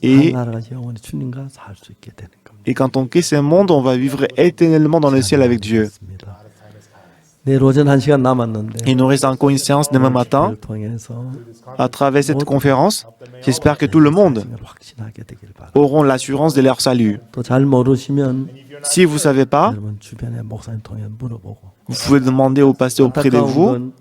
Et, 하나님과 영원히 주님과 살 수 있게 되는 겁니다. et quand on quitte ce monde, on va vivre éternellement dans le ciel avec Dieu. 내일 오전 1시간 남았는데 Il nous reste encore une séance demain matin. 기회를 통해서 À travers cette conférence, j'espère que tout le monde 확신하게 되길 바랍니다. auront l'assurance de leur salut. 또 잘 모르시면 Si vous ne savez pas, 여러분 주변에 목사님 통해 물어보고 vous pouvez demander au pasteur auprès de 안타까운 vous. 건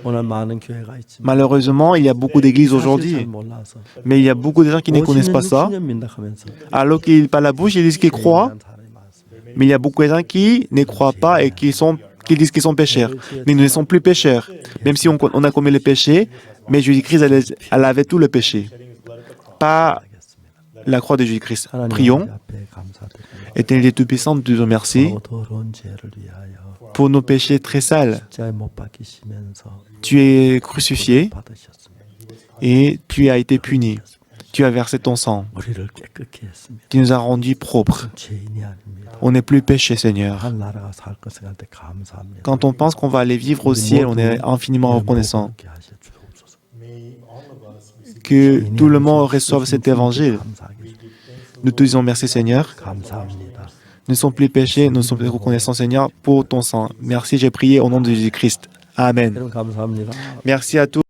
오늘 많은 교회가 있지만 Malheureusement, il y a beaucoup d'églises 사실 잘 aujourd'hui, 몰라서 mais il y a beaucoup de gens qui ne connaissent pas ça. 50년 민다하면서 Alors qu'ils, par la bouche, ils disent qu'ils croient, mais il y a beaucoup de gens qui ne croient pas et qui disent qu'ils sont pécheurs. Mais nous ne sommes plus pécheurs, même si on a commis le péché, mais Jésus-Christ a lavé tout le péché. Pas la croix de Jésus-Christ. Prions. 앞에 감사드립니다. Éternel Dieu Tout-Puissant, nous te remercions 더러운 죄를 위하여 pour nos péchés très sales. 십자가에 못 박히시면서 Tu es crucifié 받으셨습니다. et tu as été puni. Tu as versé ton sang. 우리를 깨끗게 했습니다. Tu nous as rendus propres. 죄인이 아닙니다. On n'est plus péché, Seigneur. 한 나라가 살 것을 한테 감사합니다. Quand on pense qu'on va aller vivre au ciel, on est infiniment reconnaissant. 그렇게 하셔 주옵소서. Que tout le monde reçoive cet évangile. 감사하게 해주옵소서. Nous te disons merci, Seigneur. 감사합니다. Nous ne sommes plus péchés, nous sommes reconnaissants, Seigneur, pour ton sang. Merci, j'ai prié au nom de Jésus-Christ. Amen. 여러분 감사합니다. Merci à tous.